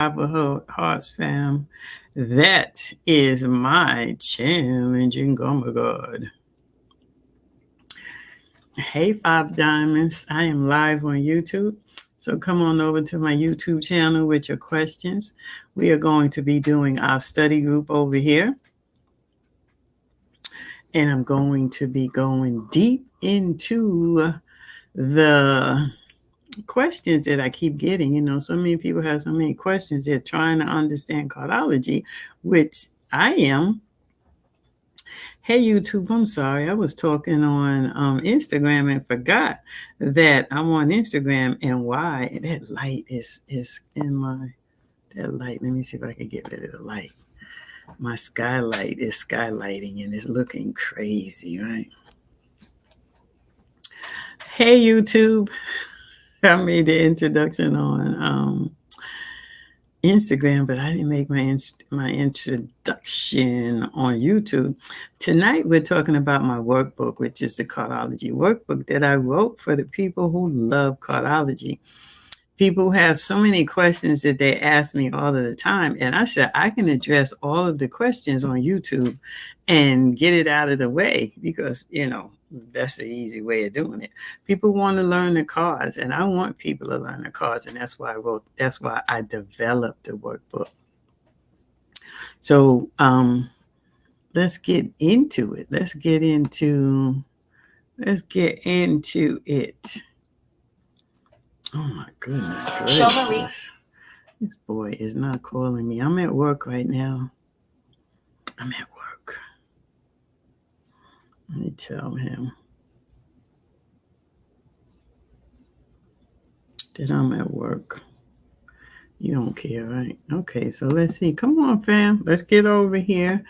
Neighborhood Hearts fam. That is my challenging Gummer God. Hey, Five Diamonds. I am live on YouTube. So come on over to my YouTube channel with your questions. We are going to be doing our study group over here. And I'm going to be going deep into the questions that I keep getting. So many people have so many questions. They're trying to understand cardology, which I am. Hey YouTube, I'm sorry. I was talking on Instagram and forgot that I'm on Instagram and why that light is in my that light. Let me see if I can get rid of the light. My skylight is skylighting and it's looking crazy, right? Hey YouTube. I made the introduction on Instagram, but I didn't make my introduction on YouTube. Tonight we're talking about my workbook, which is the Cardology Workbook that I wrote for the people who love cardology. People have so many questions that they ask me all of the time, and I said I can address all of the questions on YouTube and get it out of the way because that's the easy way of doing it. People want to learn the cards, and I want people to learn the cards, and that's why I developed the workbook. So let's get into it. Let's get into it. Oh my goodness gracious. This boy is not calling me. I'm at work right now. I'm at work. Let me tell him that I'm at work. You don't care, right? Okay, so let's see. Come on, fam. Let's get over here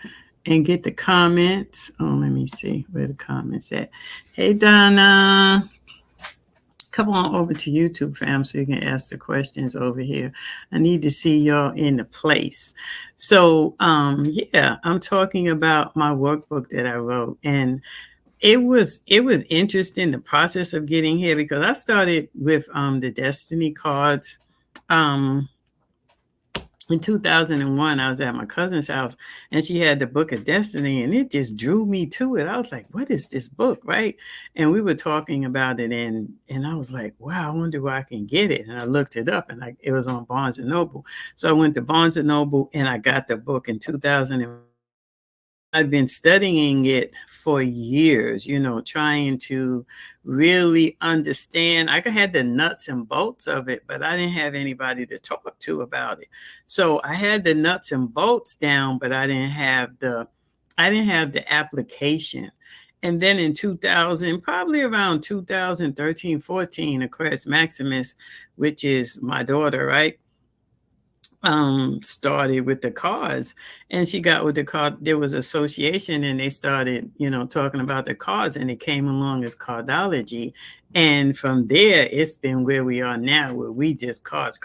and get the comments. Oh, let me see where the comments at. Hey, Donna. Come on over to YouTube, fam, so you can ask the questions over here. I need to see y'all in the place. So, yeah, I'm talking about my workbook that I wrote, and it was interesting, the process of getting here, because I started with the Destiny cards. In 2001, I was at my cousin's house and she had the Book of Destiny and it just drew me to it. I was like, what is this book, right? And we were talking about it and I was like, wow, I wonder where I can get it. And I looked it up and it was on Barnes & Noble. So I went to Barnes & Noble and I got the book in 2001. I've been studying it for years, trying to really understand. I had the nuts and bolts of it, but I didn't have anybody to talk to about it. So I had the nuts and bolts down, but I didn't have the application. And then in 2000, probably around 2013, 14, Aquarius Maximus, which is my daughter, right? Started with the cards, and she got with the card. There was association and they started talking about the cards, and it came along as cardology, and from there it's been where we are now, where we just cards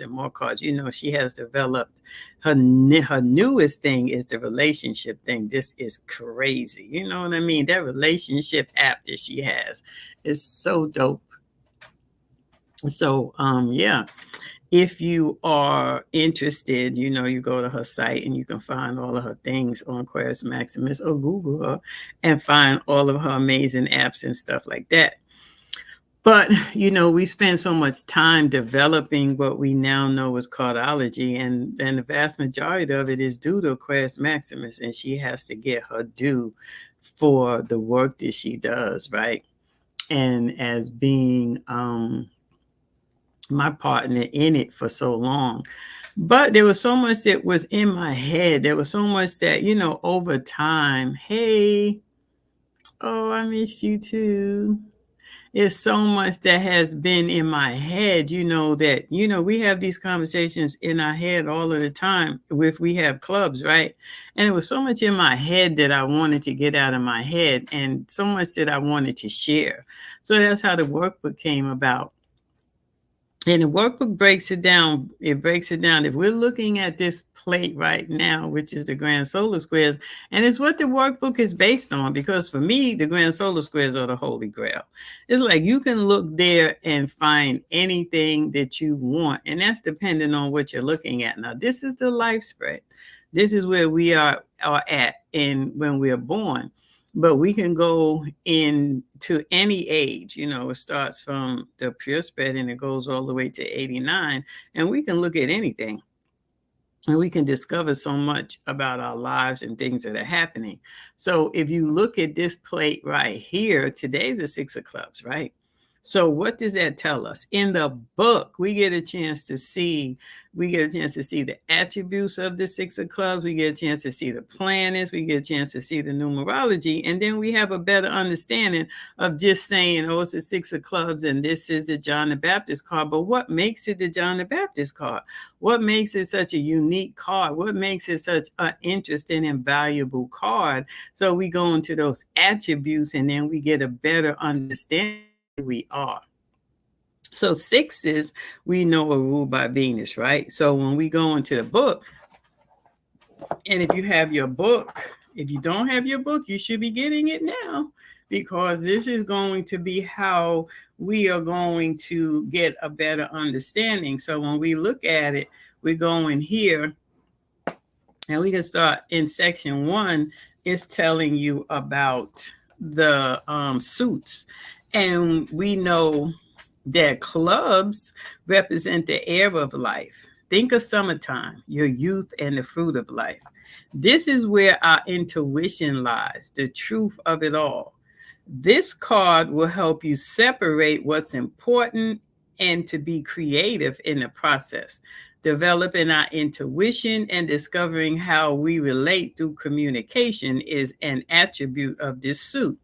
and more cards. She has developed her newest thing is the relationship thing. This is crazy. You know what I mean? That relationship app that she has is so dope. So yeah, if you are interested, you go to her site and you can find all of her things on Aquarius Maximus, or Google her and find all of her amazing apps and stuff like that. But, we spend so much time developing what we now know as cardology, and the vast majority of it is due to Aquarius Maximus, and she has to get her due for the work that she does, right? And as being my partner in it for so long. But there was so much that was in my head. There was so much that, over time, hey, oh, I miss you too. There's so much that has been in my head, that, we have these conversations in our head all of the time we have clubs, right? And it was so much in my head that I wanted to get out of my head, and so much that I wanted to share. So that's how the workbook came about. And the workbook breaks it down. It breaks it down. If we're looking at this plate right now, which is the grand solar squares, and it's what the workbook is based on, because for me, the grand solar squares are the holy grail. It's like you can look there and find anything that you want, and that's depending on what you're looking at. Now, this is the life spread. This is where we are at in when we're born, but we can go into any age. It starts from the pure spread and it goes all the way to 89, and we can look at anything and we can discover so much about our lives and things that are happening. So if you look at this plate right here, today's the six of clubs, right? So what does that tell us? In the book, we get a chance to see the attributes of the six of clubs. We get a chance to see the planets. We get a chance to see the numerology. And then we have a better understanding of just saying, oh, it's a six of clubs and this is the John the Baptist card. But what makes it the John the Baptist card? What makes it such a unique card? What makes it such an interesting and valuable card? So we go into those attributes and then we get a better understanding of who we are. So sixes, we know, are ruled by Venus, right? So when we go into the book, and if you have your book, if you don't have your book, you should be getting it now, because this is going to be how we are going to get a better understanding. So when we look at it, we go in here and we can start in section 1. It's telling you about the suits. And we know that clubs represent the air of life. Think of summertime, your youth, and the fruit of life. This is where our intuition lies, the truth of it all. This card will help you separate what's important and to be creative in the process, developing our intuition and discovering how we relate through communication is an attribute of this suit.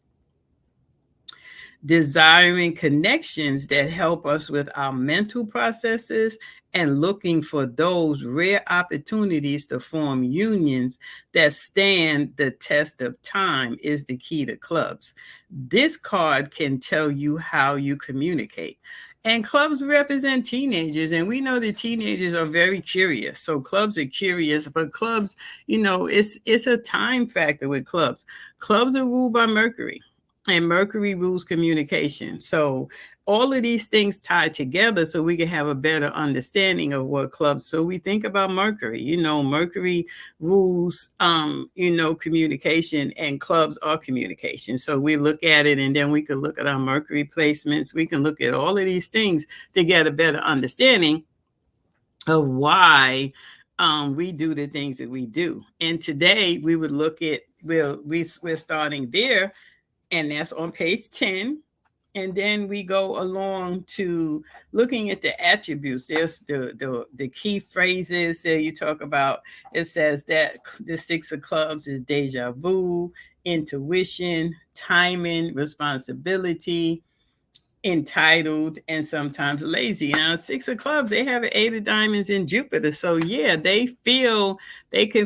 Desiring connections that help us with our mental processes and looking for those rare opportunities to form unions that stand the test of time is the key to clubs. This card can tell you how you communicate. And clubs represent teenagers, and we know that teenagers are very curious. So clubs are curious, but clubs, it's a time factor with clubs. Clubs are ruled by Mercury, and Mercury rules communication. So all of these things tie together so we can have a better understanding of what clubs. So we think about Mercury. Mercury rules, communication, and clubs are communication. So we look at it, and then we can look at our Mercury placements. We can look at all of these things to get a better understanding of why we do the things that we do. And today we would look at, we're starting there, and that's on page 10. And then we go along to looking at the attributes. There's the key phrases that you talk about. It says that the six of clubs is deja vu, intuition, timing, responsibility, entitled, and sometimes lazy. Now, six of clubs, they have an eight of diamonds in Jupiter. So yeah, they can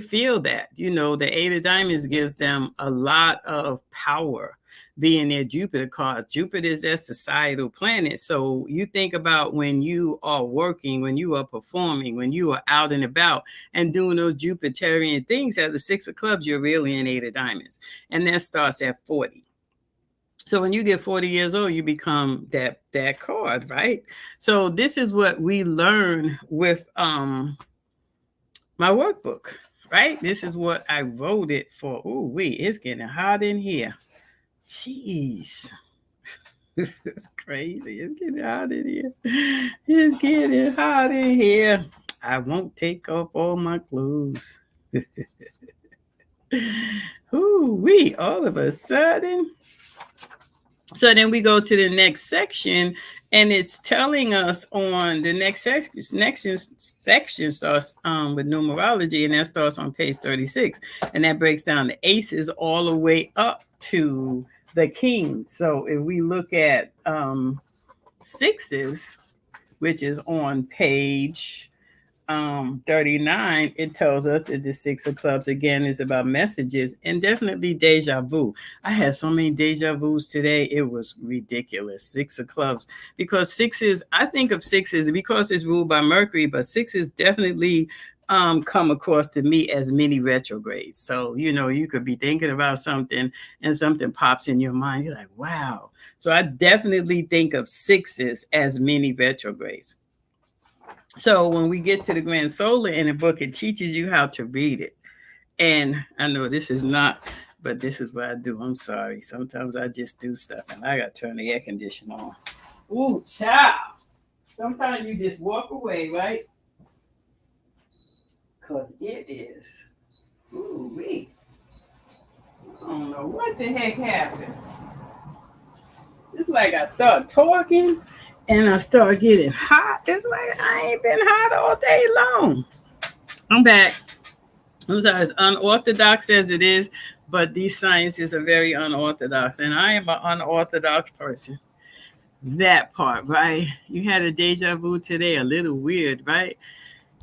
feel that. The eight of diamonds gives them a lot of power, being their Jupiter card. Jupiter is their societal planet. So you think about when you are working, when you are performing, when you are out and about and doing those Jupiterian things at the six of clubs, you're really an eight of diamonds. And that starts at 40. So when you get 40 years old, you become that card, right? So this is what we learn with my workbook, right? This is what I wrote it for. Ooh, it's getting hot in here. Jeez. It's crazy. It's getting hot in here. It's getting hot in here. I won't take off all my clothes. Ooh, all of a sudden. So then we go to the next section, and it's telling us on the next section. Section starts with numerology, and that starts on page 36. And that breaks down the aces all the way up to the kings. So if we look at sixes, which is on page 39, it tells us that the Six of Clubs again is about messages and definitely deja vu. I had so many deja vus today, it was ridiculous. Six of Clubs, because sixes, I think of sixes because it's ruled by Mercury, but sixes definitely come across to me as mini retrogrades. So, you could be thinking about something and something pops in your mind. You're like, wow. So I definitely think of sixes as mini retrogrades. So when we get to the Grand Solar in the book, it teaches you how to read it. And I know this is not, but this is what I do. I'm sorry. Sometimes I just do stuff and I got to turn the air conditioner on. Ooh, child. Sometimes you just walk away, right? Because it is. Ooh, wait. I don't know what the heck happened. It's like I start talking and I start getting hot. It's like I ain't been hot all day long. I'm back. I'm sorry, as unorthodox as it is, but these sciences are very unorthodox, and I am an unorthodox person. That part, right? You had a deja vu today, a little weird, right?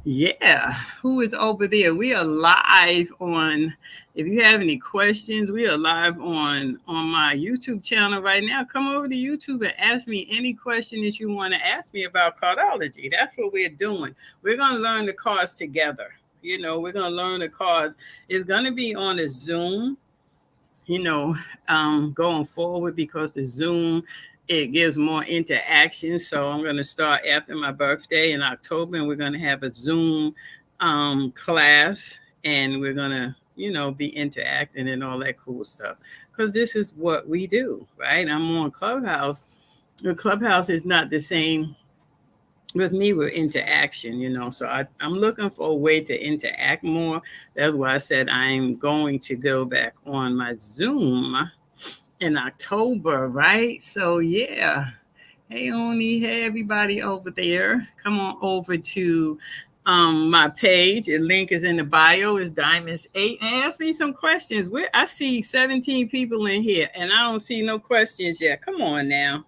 Yeah. Who is over there? We are live on. If you have any questions, we are live on my YouTube channel right now. Come over to YouTube and ask me any question that you want to ask me about cardology. That's what we're doing. We're going to learn the cards together. We're going to learn the cards. It's going to be on a Zoom, going forward, because the Zoom, it gives more interaction. So I'm going to start after my birthday in October, and we're going to have a Zoom class, and we're going to, be interacting and all that cool stuff, because this is what we do, right? I'm on Clubhouse. The Clubhouse is not the same with me. We're interaction, so I'm looking for a way to interact more. That's why I said I'm going to go back on my Zoom in October, right? So yeah. Hey Oni, hey everybody over there. Come on over to my page. The link is in the bio. It's Diamonds 8. And ask me some questions. I see 17 people in here and I don't see no questions yet. Come on now.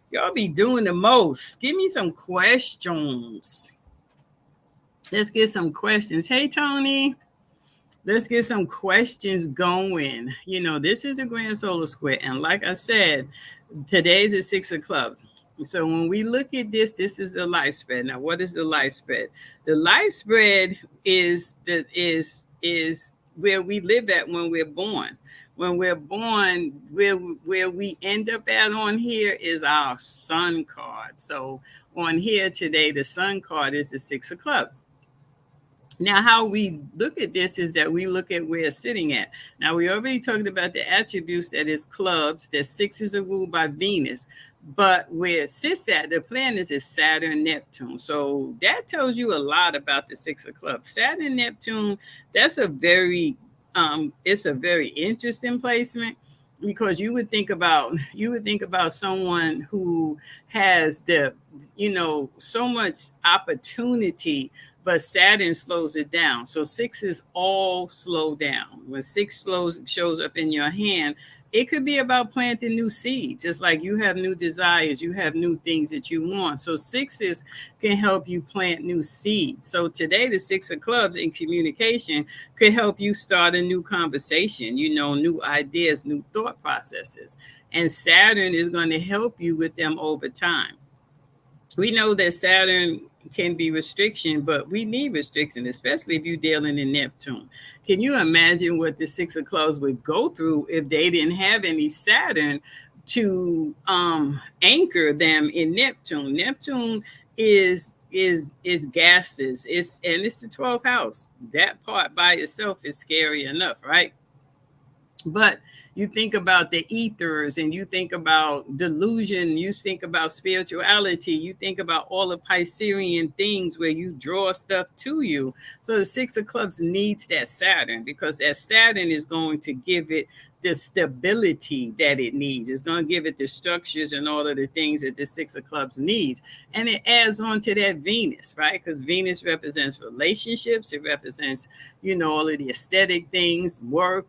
Y'all be doing the most. Give me some questions. Let's get some questions. Hey, Tony. Let's get some questions going. This is a Grand Solar Square. And like I said, today's the Six of Clubs. So when we look at this is the life spread. Now, what is the life spread? The life spread is where we live at when we're born. When we're born, where we end up at on here is our sun card. So on here today, the sun card is the Six of Clubs. Now, how we look at this is that we look at where it's sitting at. Now, we already talked about the attributes that is clubs, that sixes are ruled by Venus. But where it sits at, the planets is Saturn, Neptune. So that tells you a lot about the Six of Clubs. Saturn, Neptune, that's it's a very interesting placement, because you would think about someone who has so much opportunity, but Saturn slows it down. So sixes all slow down. When six shows up in your hand, it could be about planting new seeds. It's like you have new desires, you have new things that you want. So sixes can help you plant new seeds. So today, the Six of Clubs in communication could help you start a new conversation, new ideas, new thought processes. And Saturn is going to help you with them over time. We know that Saturn can be restriction, but we need restriction, especially if you're dealing in Neptune. Can you imagine what the Six of Clubs would go through if they didn't have any Saturn to anchor them in Neptune? Neptune is gases. It's the 12th house. That part by itself is scary enough, right? But you think about the ethers, and you think about delusion, you think about spirituality, you think about all the Piscean things where you draw stuff to you. So the Six of Clubs needs that Saturn, because that Saturn is going to give it the stability that it needs. It's going to give it the structures and all of the things that the Six of Clubs needs. And it adds on to that Venus, right? Because Venus represents relationships. It represents, all of the aesthetic things, work,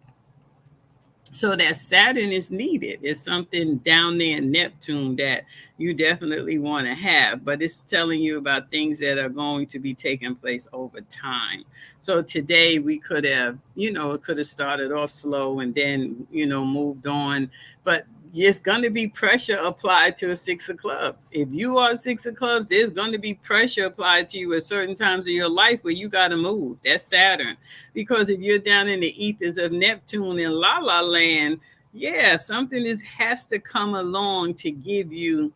So that Saturn is needed. It's something down there in Neptune that you definitely want to have, but it's telling you about things that are going to be taking place over time. So today we could have, it could have started off slow and then, moved on, but there's going to be pressure applied to a six of clubs. If you are six of clubs, there's going to be pressure applied to you at certain times of your life where you got to move. That's Saturn. Because if you're down in the ethers of Neptune and La La Land, yeah, something has to come along to give you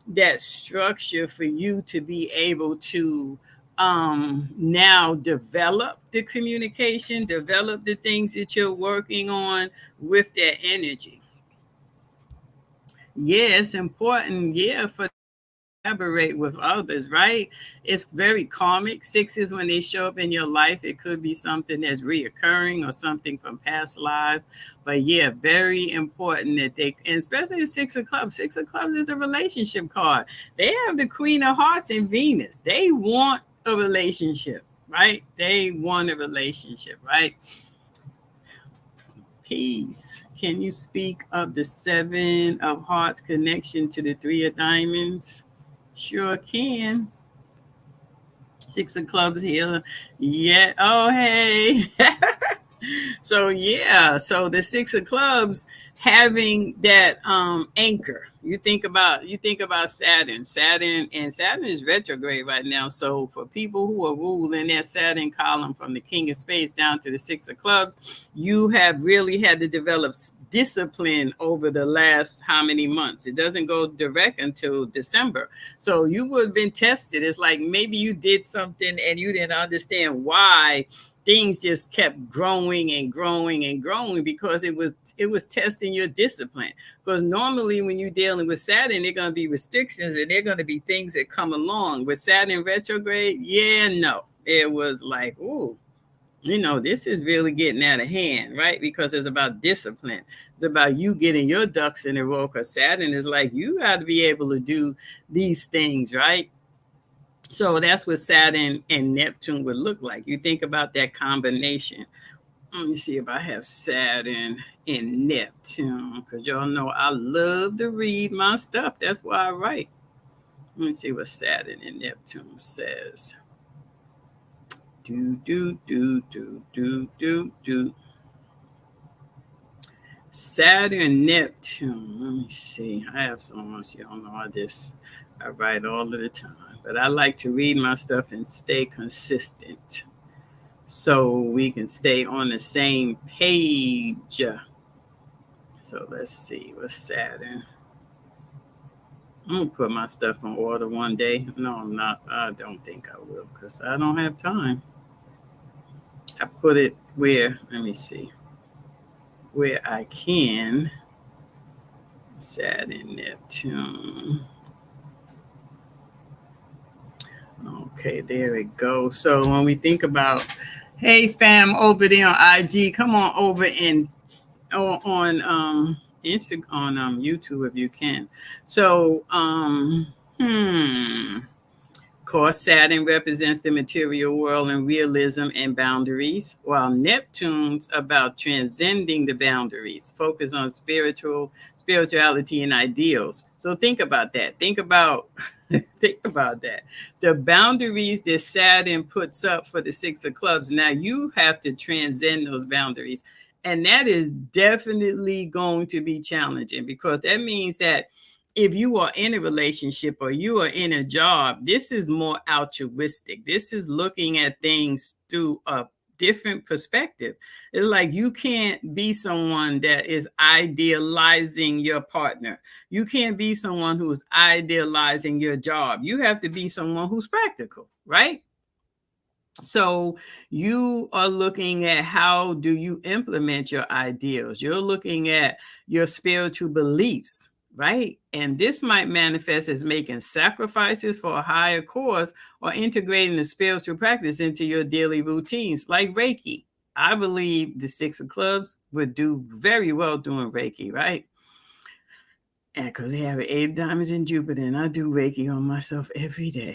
that structure for you to be able to now develop the communication, develop the things that you're working on with that energy. Yeah, it's important, yeah, for collaborate with others, right? It's very karmic. Sixes, when they show up in your life, it could be something that's reoccurring or something from past lives. But yeah, very important that and especially the Six of Clubs. Six of Clubs is a relationship card. They have the Queen of Hearts and Venus. They want a relationship, right? They want a relationship, right? Peace. Can you speak of the Seven of Hearts connection to the Three of Diamonds? Sure can. Six of Clubs here. Yeah. Oh, hey. So yeah, so the Six of Clubs having that anchor. You think about Saturn is retrograde right now. So for people who are ruled in that Saturn column from the King of Spades down to the Six of Clubs, you have really had to develop discipline over the last how many months. It doesn't go direct until December. So you would have been tested. It's like maybe you did something and you didn't understand why things just kept growing and growing and growing because it was testing your discipline. Because normally when you're dealing with Saturn, they're going to be restrictions and they're going to be things that come along. With Saturn retrograde, yeah, no, it was like, ooh, this is really getting out of hand, right? Because it's about discipline. It's about you getting your ducks in a row. Because Saturn is like, you got to be able to do these things, right? So that's what Saturn and Neptune would look like. You think about that combination. Let me see if I have Saturn and Neptune, because y'all know I love to read my stuff. That's why I write. Let me see what Saturn and Neptune says. Do. Saturn, Neptune. Let me see. I have so much, y'all know. I write all of the time, but I like to read my stuff and stay consistent, so we can stay on the same page. So let's see what's Saturn. I'm gonna put my stuff in order one day. No, I'm not. I don't think I will because I don't have time. I put it where, let me see, where I can. Saturn, Neptune. Okay, there it goes. So when we think about, hey fam over there on IG, come on over and on Instagram, on YouTube if you can. So of course, Saturn represents the material world and realism and boundaries, while Neptune's about transcending the boundaries, focus on spirituality and ideals. So think about that. Think about that. The boundaries that Saturn puts up for the Six of Clubs. Now you have to transcend those boundaries. And that is definitely going to be challenging because that means that if you are in a relationship or you are in a job, this is more altruistic. This is looking at things through a different perspective. It's like you can't be someone that is idealizing your partner. You can't be someone who's idealizing your job. You have to be someone who's practical, right? So you are looking at how do you implement your ideals. You're looking at your spiritual beliefs, right? And this might manifest as making sacrifices for a higher cause or integrating the spiritual practice into your daily routines, like Reiki. I believe the Six of Clubs would do very well doing Reiki, right? And because they have 8 diamonds in Jupiter, and I do Reiki on myself every day.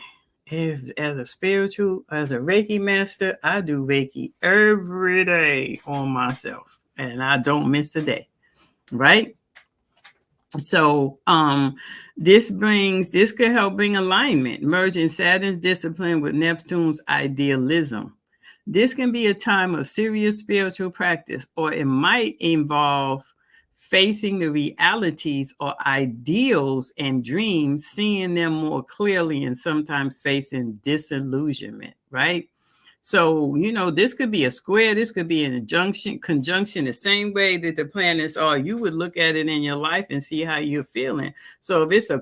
As a spiritual, as a Reiki master, I do Reiki every day on myself, and I don't miss a day. right? So this could help bring alignment, merging Saturn's discipline with Neptune's idealism. This can be a time of serious spiritual practice, or it might involve facing the realities or ideals and dreams, seeing them more clearly, and sometimes facing disillusionment, right? So, this could be a square, this could be an conjunction, the same way that the planets are. You would look at it in your life and see how you're feeling. So if it's a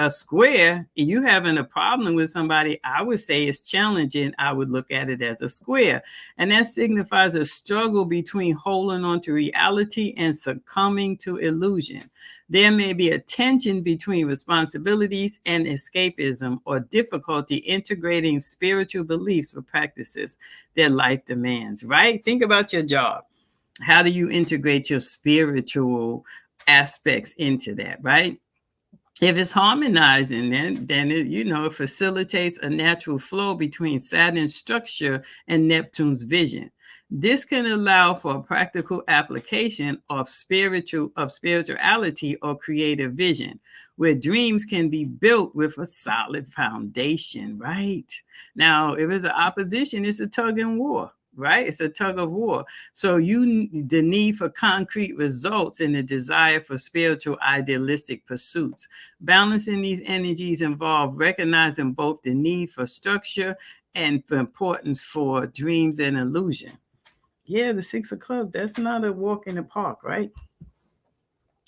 square, and you having a problem with somebody, I would say it's challenging. I would look at it as a square. And that signifies a struggle between holding on to reality and succumbing to illusion. There may be a tension between responsibilities and escapism, or difficulty integrating spiritual beliefs with practices that life demands, right? Think about your job. How do you integrate your spiritual aspects into that, right? If it's harmonizing, then it, it facilitates a natural flow between Saturn's structure and Neptune's vision. This can allow for a practical application of spirituality or creative vision, where dreams can be built with a solid foundation, right? Now, if it's an opposition, it's a tug and war, right? It's a tug of war. So the need for concrete results and the desire for spiritual idealistic pursuits. Balancing these energies involve recognizing both the need for structure and for importance for dreams and illusion. Yeah, the Six of Clubs, that's not a walk in the park, right?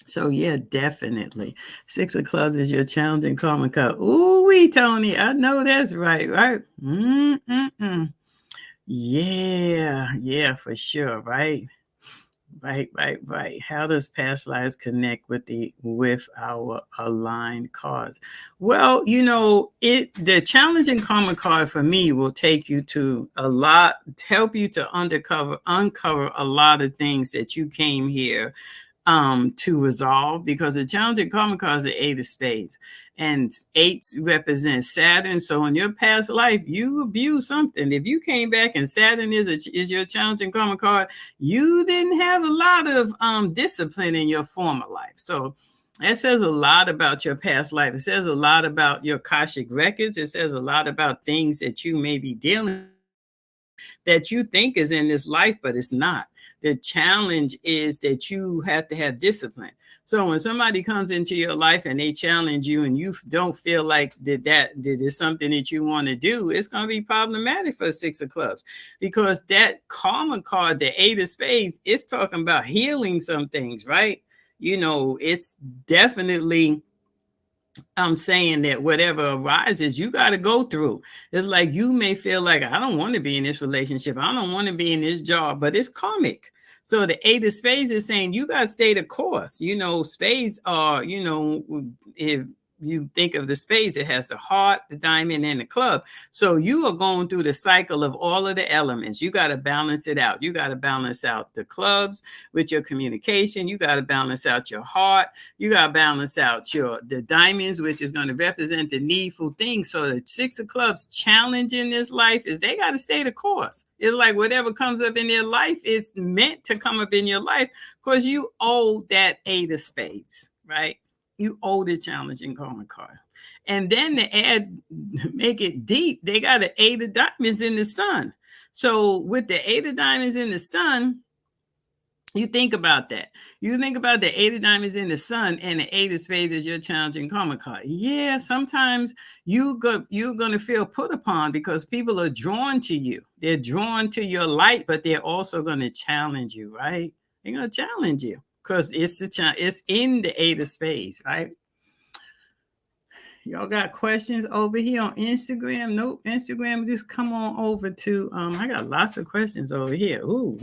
So yeah, definitely. Six of Clubs is your challenging karma card. Ooh-wee, Tony, I know that's right, right? Mm-mm-mm. Yeah, for sure, right? Right. How does past lives connect with our aligned cards? Well, the challenging karma card for me will take you to help you to uncover a lot of things that you came here to resolve, because the challenging karma card is the Eight of Spades, and eights represent Saturn. So in your past life, you abused something. If you came back and Saturn is your challenging karma card, you didn't have a lot of discipline in your former life. So that says a lot about your past life. It says a lot about your Akashic records. It says a lot about things that you may be dealing that you think is in this life, but it's not. The challenge is that you have to have discipline. So when somebody comes into your life and they challenge you and you don't feel like that is something that you want to do, it's going to be problematic for Six of Clubs, because that karma card, the Eight of Spades, it's talking about healing some things, right? It's definitely I'm saying that whatever arises, you got to go through. It's like you may feel like, I don't want to be in this relationship. I don't want to be in this job, but it's karmic. So the Eight of Spades is saying you got to stay the course. Spades are, if you think of the spades, it has the heart, the diamond, and the club. So you are going through the cycle of all of the elements. You got to balance it out. You got to balance out the clubs with your communication. You got to balance out your heart. You got to balance out the diamonds, which is going to represent the needful things. So the Six of Clubs challenge in this life is they got to stay the course. It's like whatever comes up in their life is meant to come up in your life, because you owe that Eight of Spades, right? You owe the challenging karma card. And then to make it deep, they got an Eight of Diamonds in the sun. So with the Eight of Diamonds in the sun, you think about that. You think about the Eight of Diamonds in the sun and the Eight of Spades as your challenging karma card. Yeah, sometimes you're going to feel put upon because people are drawn to you. They're drawn to your light, but they're also going to challenge you, right? They're going to challenge you because it's in the Eight of Spades, right? Y'all got questions over here on Instagram? Nope, Instagram, just come on over to, I got lots of questions over here. Ooh,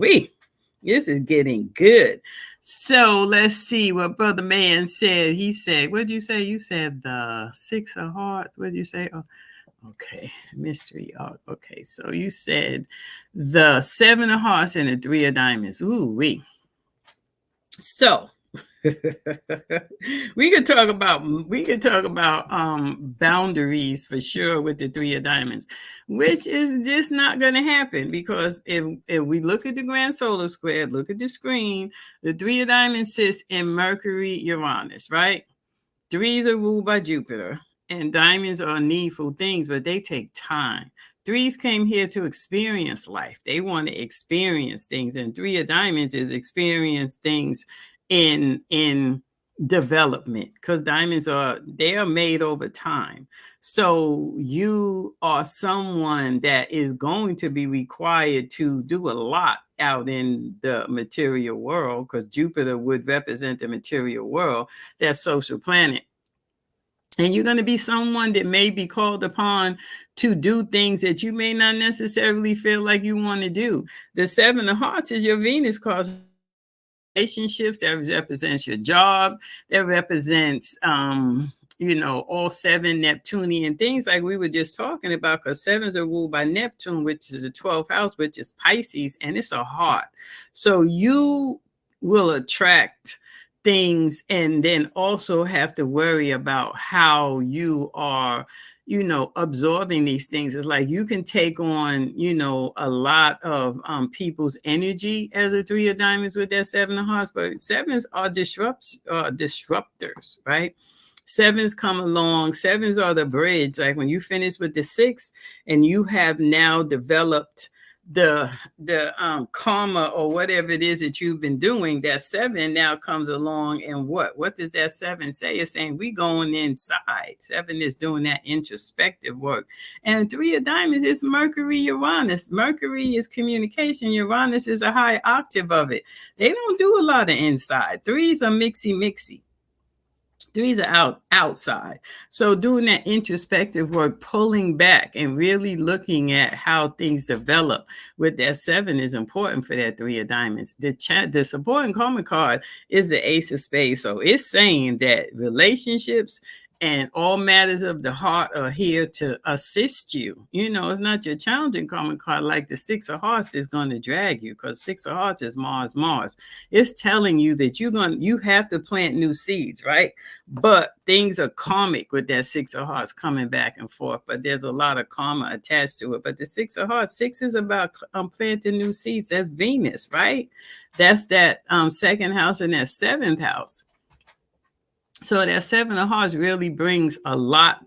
this is getting good. So let's see what Brother Man said. He said, what did you say? You said the Six of Hearts. What did you say? Oh, okay, mystery. Oh, okay, so you said the Seven of Hearts and the Three of Diamonds. Ooh, So we could talk about boundaries for sure with the three of diamonds, which is just not going to happen because if we look at the grand solar square, look at the screen, the three of diamonds sits in Mercury, Uranus, right? Threes are ruled by Jupiter, and diamonds are needful things, but they take time. Threes came here to experience life. They want to experience things, and three of diamonds is experience things in development because diamonds are made over time. So you are someone that is going to be required to do a lot out in the material world because Jupiter would represent the material world, that social planet. And you're going to be someone that may be called upon to do things that you may not necessarily feel like you want to do. The Seven of Hearts is your Venus card. Relationships, that represents your job, that represents all seven Neptunian things like we were just talking about, because sevens are ruled by Neptune, which is the 12th house, which is Pisces, and it's a heart. So you will attract things and then also have to worry about how you are absorbing these things. It's like you can take on a lot of people's energy as a three of diamonds with that seven of hearts, but sevens are disruptors, right? Sevens come along. Sevens are the bridge. Like when you finish with the six and you have now developed the karma or whatever it is that you've been doing, that seven now comes along, and what does that seven say? It's saying we going inside. Seven is doing that introspective work. And three of diamonds is Mercury, Uranus. Mercury is communication. Uranus is a high octave of it. They don't do a lot of inside. Threes are mixy. Threes are outside. So doing that introspective work, pulling back and really looking at how things develop with that seven is important for that three of diamonds. The supporting karma card is the ace of spades. So it's saying that relationships and all matters of the heart are here to assist you. It's not your challenging karma card like the six of hearts is going to drag you, because six of hearts is Mars. It's telling you that you have to plant new seeds, right? But things are karmic with that six of hearts coming back and forth, but there's a lot of karma attached to it. But the six of hearts, six is about planting new seeds. That's Venus, right? That's that second house and that seventh house. So that seven of hearts really brings a lot.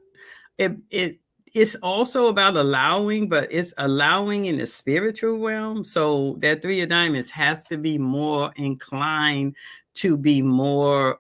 It's also about allowing, but it's allowing in the spiritual realm. So that three of diamonds has to be more inclined to be more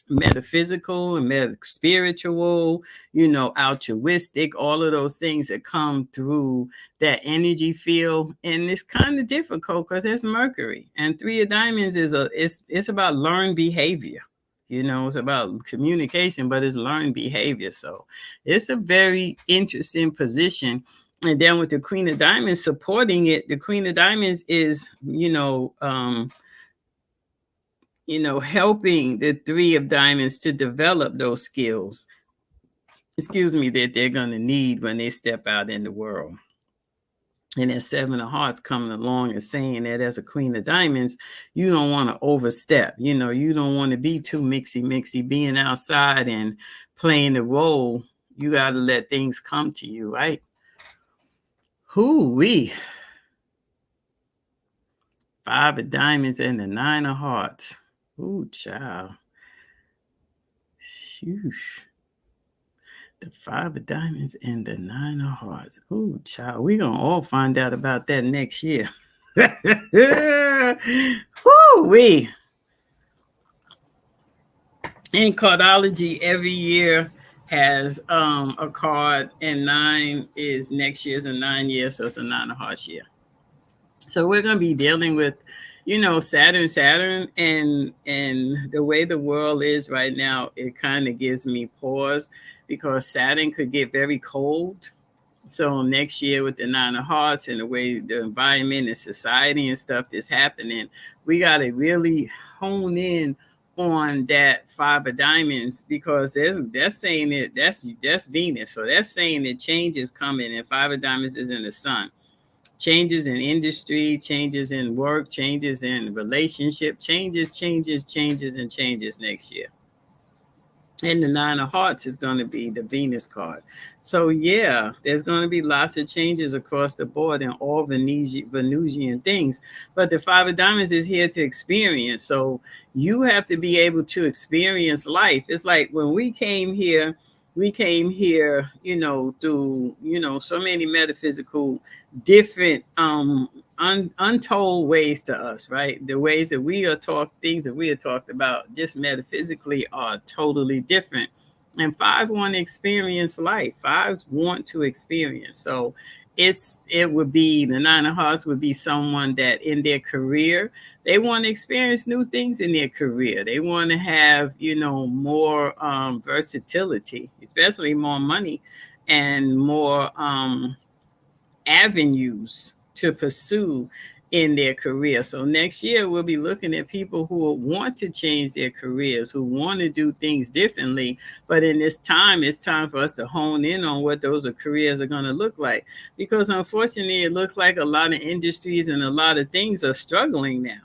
metaphysical and spiritual, altruistic, all of those things that come through that energy field. And it's kind of difficult because it's Mercury, and three of diamonds it's about learned behavior. It's about communication, but it's learned behavior. So it's a very interesting position. And then with the Queen of Diamonds supporting it, the Queen of Diamonds is, helping the three of diamonds to develop those skills, that they're going to need when they step out in the world. And that seven of hearts coming along and saying that as a queen of diamonds, you don't want to overstep. You don't want to be too mixy, being outside and playing the role. You got to let things come to you, right? Hoo-wee. Five of diamonds and the nine of hearts. Ooh, child. Shoosh. The five of diamonds and the nine of hearts. Ooh, child. We're going to all find out about that next year. Woo-wee. In Cardology, every year has a card, and nine is next year's a 9 year, so it's a nine of hearts year. So we're going to be dealing with, Saturn, and the way the world is right now, it kind of gives me pause because Saturn could get very cold. So next year with the nine of hearts and the way the environment and society and stuff that's happening, we got to really hone in on that five of diamonds, because that's saying that that's Venus. So that's saying that change is coming, and five of diamonds is in the sun. changes in industry, changes in work, changes in relationship, and changes next year. And the nine of hearts is going to be the Venus card. So yeah, there's going to be lots of changes across the board in all Venusian things. But the five of diamonds is here to experience. So you have to be able to experience life. It's like when we came here, through, so many metaphysical different untold ways to us, right? The ways that we are taught, things that we are talked about just metaphysically are totally different. And fives want to experience life. Fives want to experience. So it would be the nine of hearts would be someone that in their career, they want to experience new things in their career. They want to have, more versatility, especially more money and more avenues to pursue in their career. So next year we'll be looking at people who want to change their careers, who want to do things differently. But in this time, it's time for us to hone in on what those careers are going to look like. Because unfortunately, it looks like a lot of industries and a lot of things are struggling now.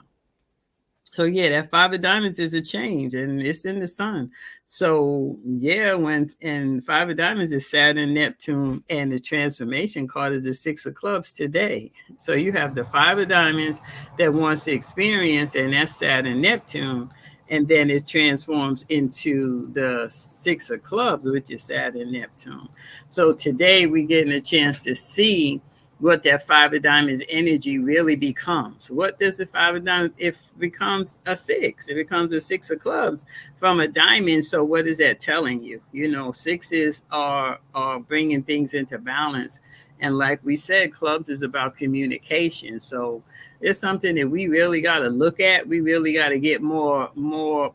So yeah, that five of diamonds is a change, and it's in the sun. So yeah, and five of diamonds is Saturn, Neptune, and the transformation card is the six of clubs today. So you have the five of diamonds that wants to experience, and that's Saturn, Neptune, and then it transforms into the six of clubs, which is Saturn, Neptune. So today we're getting a chance to see what that five of diamonds energy really becomes. What does the five of diamonds, if it becomes a six, it becomes a six of clubs from a diamond. So what is that telling you? Sixes are bringing things into balance. And like we said, clubs is about communication. So it's something that we really got to look at. We really got to get more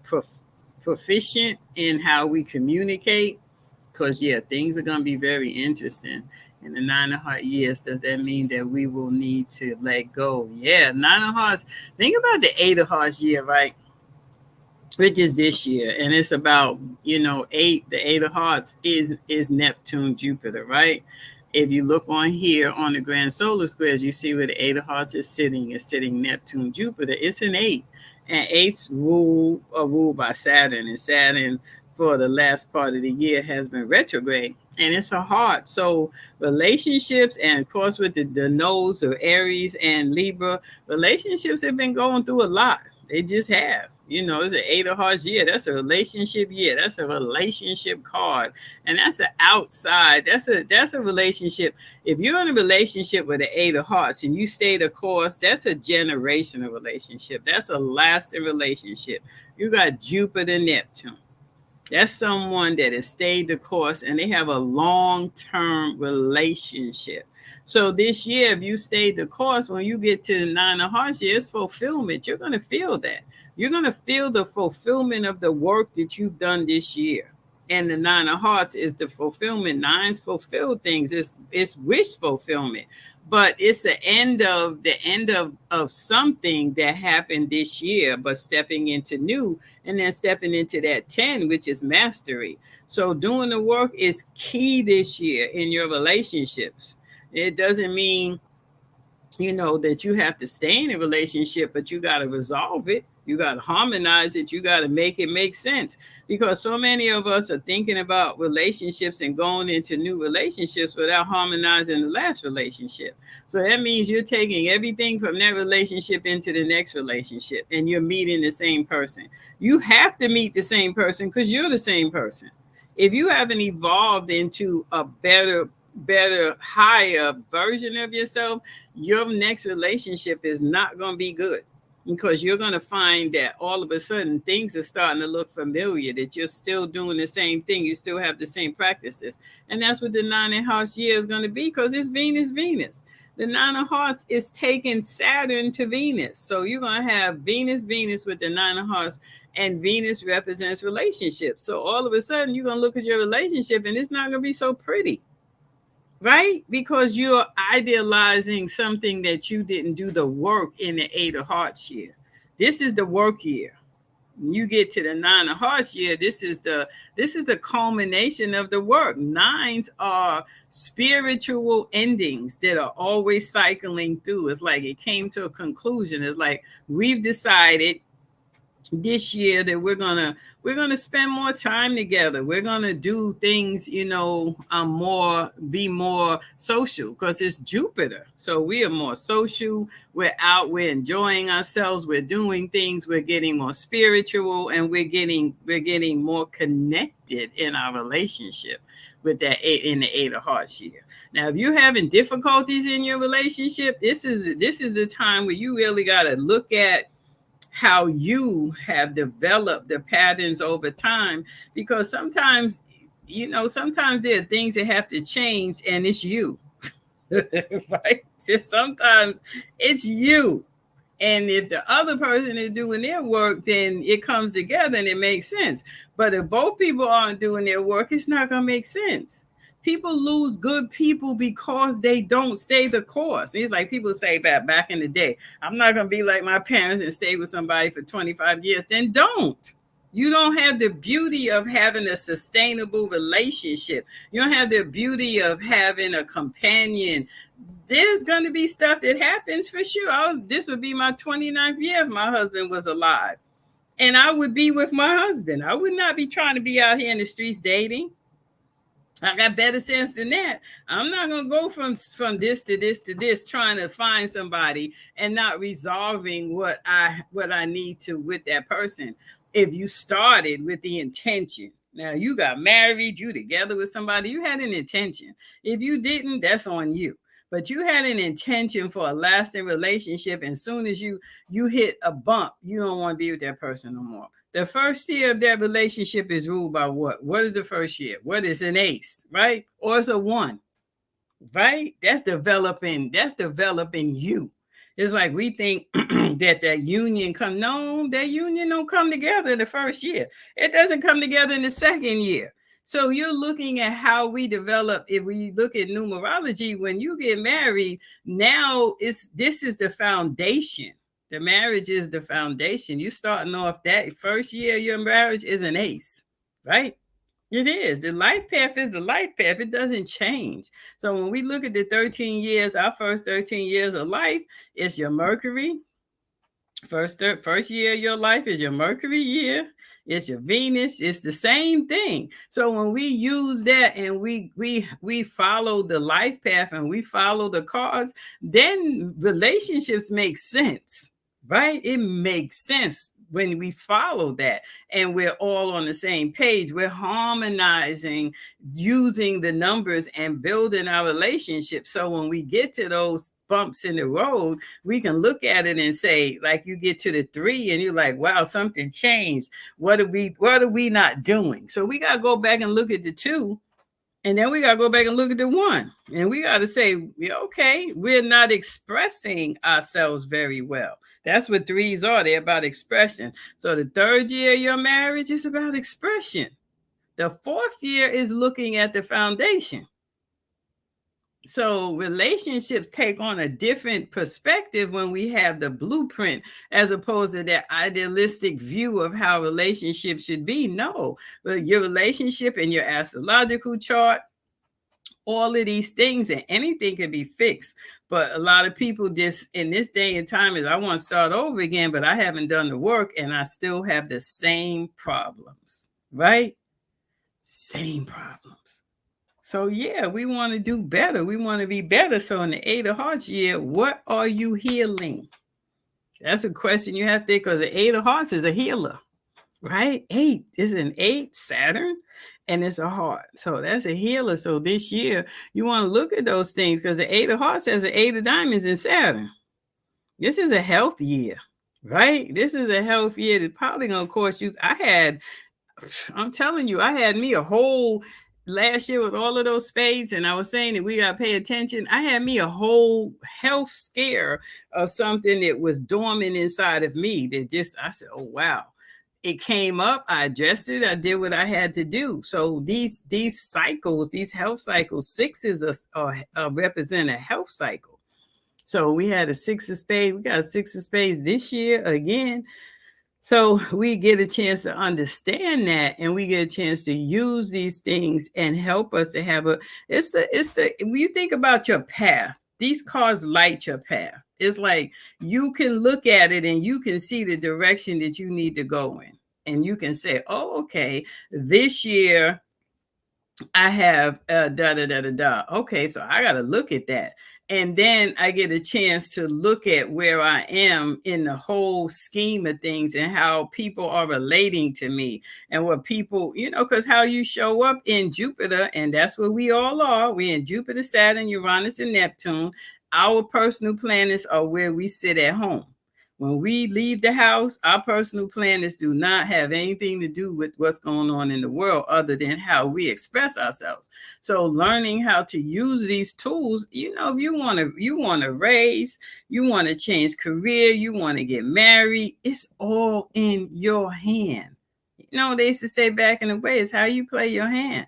proficient in how we communicate, because yeah, things are going to be very interesting. In the nine of hearts, yes, does that mean that we will need to let go? Yeah, nine of hearts. Think about the eight of hearts year, right? Which is this year, and it's about eight. The eight of hearts is Neptune, Jupiter, right? If you look on here on the grand solar squares, you see where the eight of hearts is sitting. It's sitting Neptune, Jupiter. It's an eight, and eights are ruled by Saturn, and Saturn for the last part of the year has been retrograde, and it's a heart. So relationships, and of course with the nodes of Aries and Libra, relationships have been going through a lot. They just have. It's an eight of hearts year. That's a relationship year. That's a relationship card. And that's an outside. That's a relationship. If you're in a relationship with an eight of hearts and you stay the course, that's a generational relationship. That's a lasting relationship. You got Jupiter, Neptune. That's someone that has stayed the course and they have a long-term relationship. So this year, if you stayed the course, when you get to the nine of hearts year, it's fulfillment. You're going to feel that. You're going to feel the fulfillment of the work that you've done this year. And the nine of hearts is the fulfillment. Nines fulfill things. It's wish fulfillment. But it's the end of something that happened this year, but stepping into new, and then stepping into that 10, which is mastery. So doing the work is key this year in your relationships. It doesn't mean that you have to stay in a relationship, but you got to resolve it. You got to harmonize it. You got to make it make sense, because so many of us are thinking about relationships and going into new relationships without harmonizing the last relationship. So that means you're taking everything from that relationship into the next relationship, and you're meeting the same person. You have to meet the same person because you're the same person. If you haven't evolved into a better, higher version of yourself, your next relationship is not going to be good, because you're going to find that all of a sudden things are starting to look familiar, that you're still doing the same thing. You still have the same practices. And that's what the nine of hearts year is going to be, because it's Venus. The nine of hearts is taking Saturn to Venus. So you're going to have Venus with the nine of hearts, and Venus represents relationships. So all of a sudden you're going to look at your relationship and it's not going to be so pretty. Right? Because you're idealizing something that you didn't do the work in the eight of hearts year. This is the work year. You get to the nine of hearts year, this is the culmination of the work. Nines are spiritual endings that are always cycling through. It's like it came to a conclusion. It's like we've decided this year that we're gonna spend more time together. We're gonna do things, more be more social because it's Jupiter. So we are more social. We're out. We're enjoying ourselves. We're doing things. We're getting more spiritual, and we're getting more connected in our relationship with that eight in the eight of hearts year. Now, if you're having difficulties in your relationship, this is a time where you really got to look at how you have developed the patterns over time, because sometimes there are things that have to change, and it's you. Right, sometimes it's you. And if the other person is doing their work, then it comes together and it makes sense. But if both people aren't doing their work, it's not going to make sense. People lose good people because they don't stay the course. It's like people say back in the day, I'm not going to be like my parents and stay with somebody for 25 years. Then don't. You don't have the beauty of having a sustainable relationship. You don't have the beauty of having a companion. There's going to be stuff that happens for sure. This would be my 29th year if my husband was alive. And I would be with my husband. I would not be trying to be out here in the streets dating. I got better sense than that. I'm not gonna go from this to this to this, trying to find somebody and not resolving what I need to with that person. If you started with the intention, now you got married, you together with somebody, you had an intention. If you didn't, that's on you. But you had an intention for a lasting relationship, and soon as you hit a bump, you don't want to be with that person no more. The first year of that relationship is ruled by what? What is the first year? What is an ace, right? Or it's a one, right? That's developing you. It's like we think that union come. No, that union don't come together in the first year. It doesn't come together in the second year. So you're looking at how we develop. If we look at numerology, when you get married, now this is the foundation. The marriage is the foundation. You starting off that first year of your marriage is an ace, right? It is. The life path is the life path. It doesn't change. So when we look at the 13 years, our first 13 years of life, it's your Mercury. First year of your life is your Mercury year. It's your Venus. It's the same thing. So when we use that and we follow the life path and we follow the cards, then relationships make sense, right? It makes sense when we follow that and we're all on the same page. We're harmonizing, using the numbers and building our relationship. So when we get to those bumps in the road, we can look at it and say, like, you get to the 3 and you're like, wow, something changed. What are we not doing? So we got to go back and look at the 2. And then we got to go back and look at the 1. And we got to say, okay, we're not expressing ourselves very well. That's what 3s are. They're about expression. So the 3rd year of your marriage is about expression. The 4th year is looking at the foundation. So relationships take on a different perspective when we have the blueprint, as opposed to that idealistic view of how relationships should be. No, but your relationship and your astrological chart, all of these things, and anything can be fixed. But a lot of people just in this day and time is, I want to start over again, but I haven't done the work and I still have the same problems, right? Same problems. So yeah, we want to do better. We want to be better. So in the 8 of Hearts year, what are you healing? That's a question you have to, because the 8 of Hearts is a healer, right? 8 is an 8, Saturn, and it's a heart. So that's a healer. So this year, you want to look at those things, because the 8 of Hearts has an 8 of Diamonds in Saturn. This is a health year, right? This is a health year that's probably going to cost you. I'm telling you, I had me a whole last year with all of those spades, and I was saying that we got to pay attention. I had me a whole health scare of something that was dormant inside of me that I said, oh, wow. It came up, I addressed it, I did what I had to do. So these cycles, these health cycles, 6s represent a health cycle. So we had a 6 of spades. We got a 6 of spades this year again. So we get a chance to understand that, and we get a chance to use these things and help us to have a when you think about your path, these cars light your path. It's like you can look at it and you can see the direction that you need to go in. And you can say, oh, okay, this year I have da da da da da. Okay, so I got to look at that. And then I get a chance to look at where I am in the whole scheme of things and how people are relating to me and what people, because how you show up in Jupiter, and that's where we all are. We're in Jupiter, Saturn, Uranus, and Neptune. Our personal planets are where we sit at home. When we leave the house, our personal planets do not have anything to do with what's going on in the world other than how we express ourselves. So learning how to use these tools, if you want to raise, you want to change career, you want to get married, it's all in your hand. They used to say back in the way, it's how you play your hand.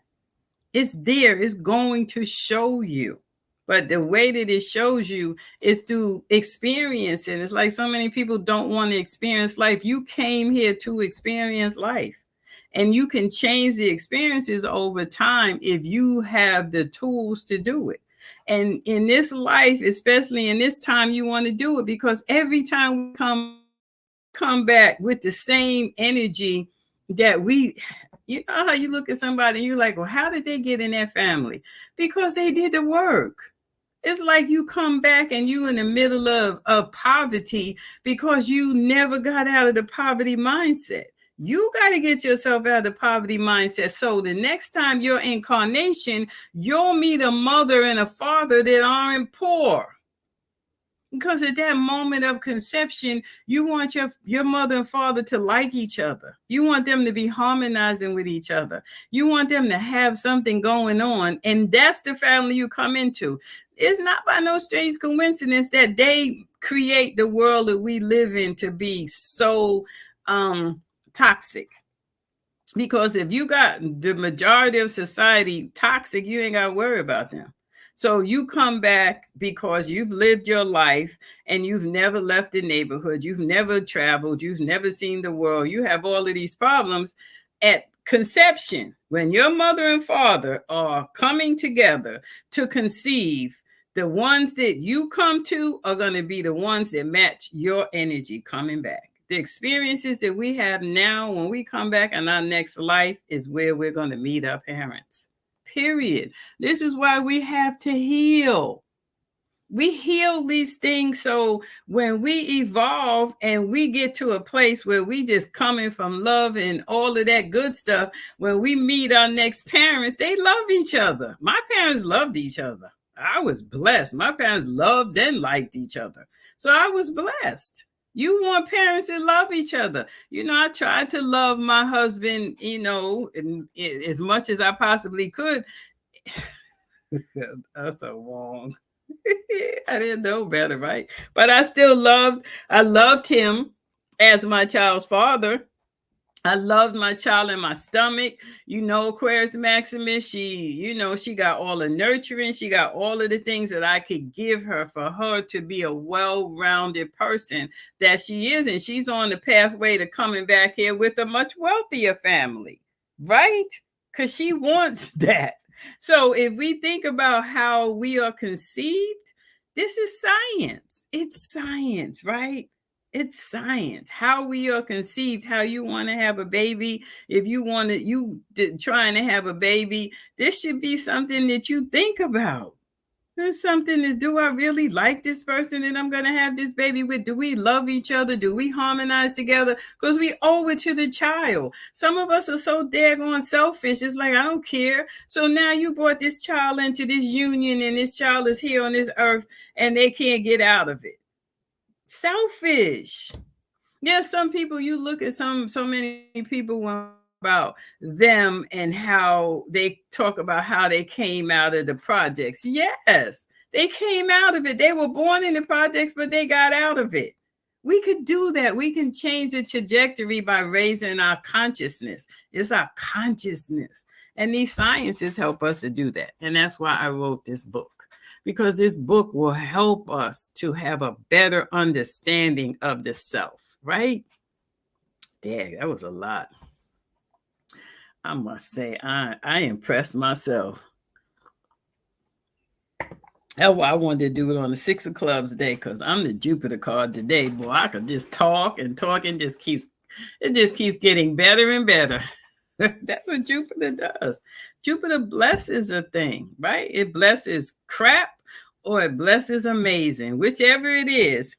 It's there, it's going to show you. But the way that it shows you is through experience. And it's like so many people don't want to experience life. You came here to experience life. And you can change the experiences over time if you have the tools to do it. And in this life, especially in this time, you want to do it because every time we come back with the same energy that how you look at somebody and you're like, well, how did they get in that family? Because they did the work. It's like you come back and you in the middle of poverty because you never got out of the poverty mindset. You got to get yourself out of the poverty mindset. So the next time you're incarnation, you'll meet a mother and a father that aren't poor. Because at that moment of conception, you want your mother and father to like each other. You want them to be harmonizing with each other. You want them to have something going on. And that's the family you come into. It's not by no strange coincidence that they create the world that we live in to be so toxic. Because if you got the majority of society toxic, you ain't got to worry about them. So you come back because you've lived your life and you've never left the neighborhood. You've never traveled. You've never seen the world. You have all of these problems at conception. When your mother and father are coming together to conceive, the ones that you come to are going to be the ones that match your energy coming back. The experiences that we have now when we come back in our next life is where we're going to meet our parents. Period. This is why we have to heal. We heal these things so when we evolve and we get to a place where we just coming from love and all of that good stuff, when we meet our next parents, they love each other. My parents loved each other. I was blessed. My parents loved and liked each other. So I was blessed. You want parents that love each other. I tried to love my husband, as much as I possibly could. That's so wrong. I didn't know better, right? But I loved him as my child's father. I loved my child in my stomach. Aquarius Maximus, she got all the nurturing. She got all of the things that I could give her for her to be a well-rounded person that she is. And she's on the pathway to coming back here with a much wealthier family, right? Because she wants that. So if we think about how we are conceived, this is science. It's science, right? It's science. How we are conceived, how you want to have a baby. If you want to, trying to have a baby, this should be something that you think about. There's something is, do I really like this person that I'm going to have this baby with? Do we love each other? Do we harmonize together? Because we owe it to the child. Some of us are so daggone selfish. It's like, I don't care. So now you brought this child into this union and this child is here on this earth and they can't get out of it. Selfish. Yeah, some people, you look at so many people about them and how they talk about how they came out of the projects. Yes, they came out of it. They were born in the projects, but they got out of it. We could do that. We can change the trajectory by raising our consciousness. It's our consciousness. And these sciences help us to do that. And that's why I wrote this book. Because this book will help us to have a better understanding of the self, right? Dang, that was a lot. I must say, I impressed myself. That's why I wanted to do it on the Six of Clubs day, because I'm the Jupiter card today. Boy, I could just talk and talk and just keeps getting better and better. That's what Jupiter does. Jupiter blesses a thing, right? It blesses crap or it blesses amazing, whichever it is.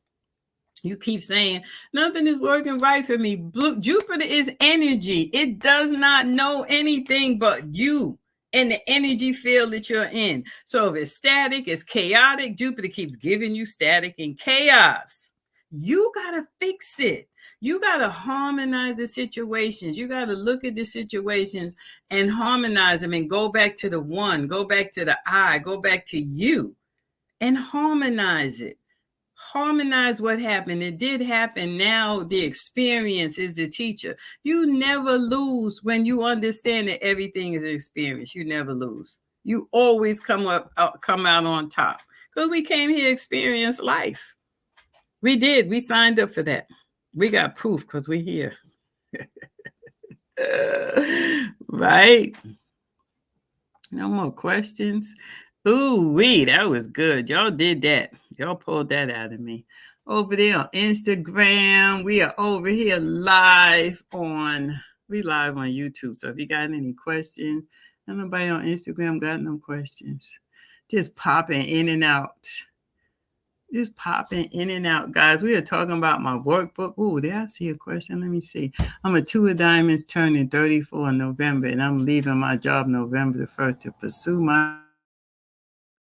You keep saying nothing is working right for me. Jupiter is energy. It does not know anything but you and the energy field that you're in. So if it's static, it's chaotic. Jupiter keeps giving you static and chaos. You got to fix it. You got to harmonize the situations. You got to look at the situations and harmonize them and go back to the one, go back to the I, go back to you and harmonize it. Harmonize what happened. It did happen. Now the experience is the teacher. You never lose when you understand that everything is an experience. You never lose. You always come out on top, because we came here to experience life. We did. We signed up for that. We got proof because we're here. Right? No more questions. Ooh, that was good. Y'all did that. Y'all pulled that out of me. Over there on Instagram, we are over here live on YouTube. So if you got any questions, nobody on Instagram got no questions. Just popping in and out. Just popping in and out, guys. We are talking about my workbook. Ooh, did I see a question? Let me see. I'm a 2 of diamonds turning 34 in November, and I'm leaving my job November the 1st to pursue my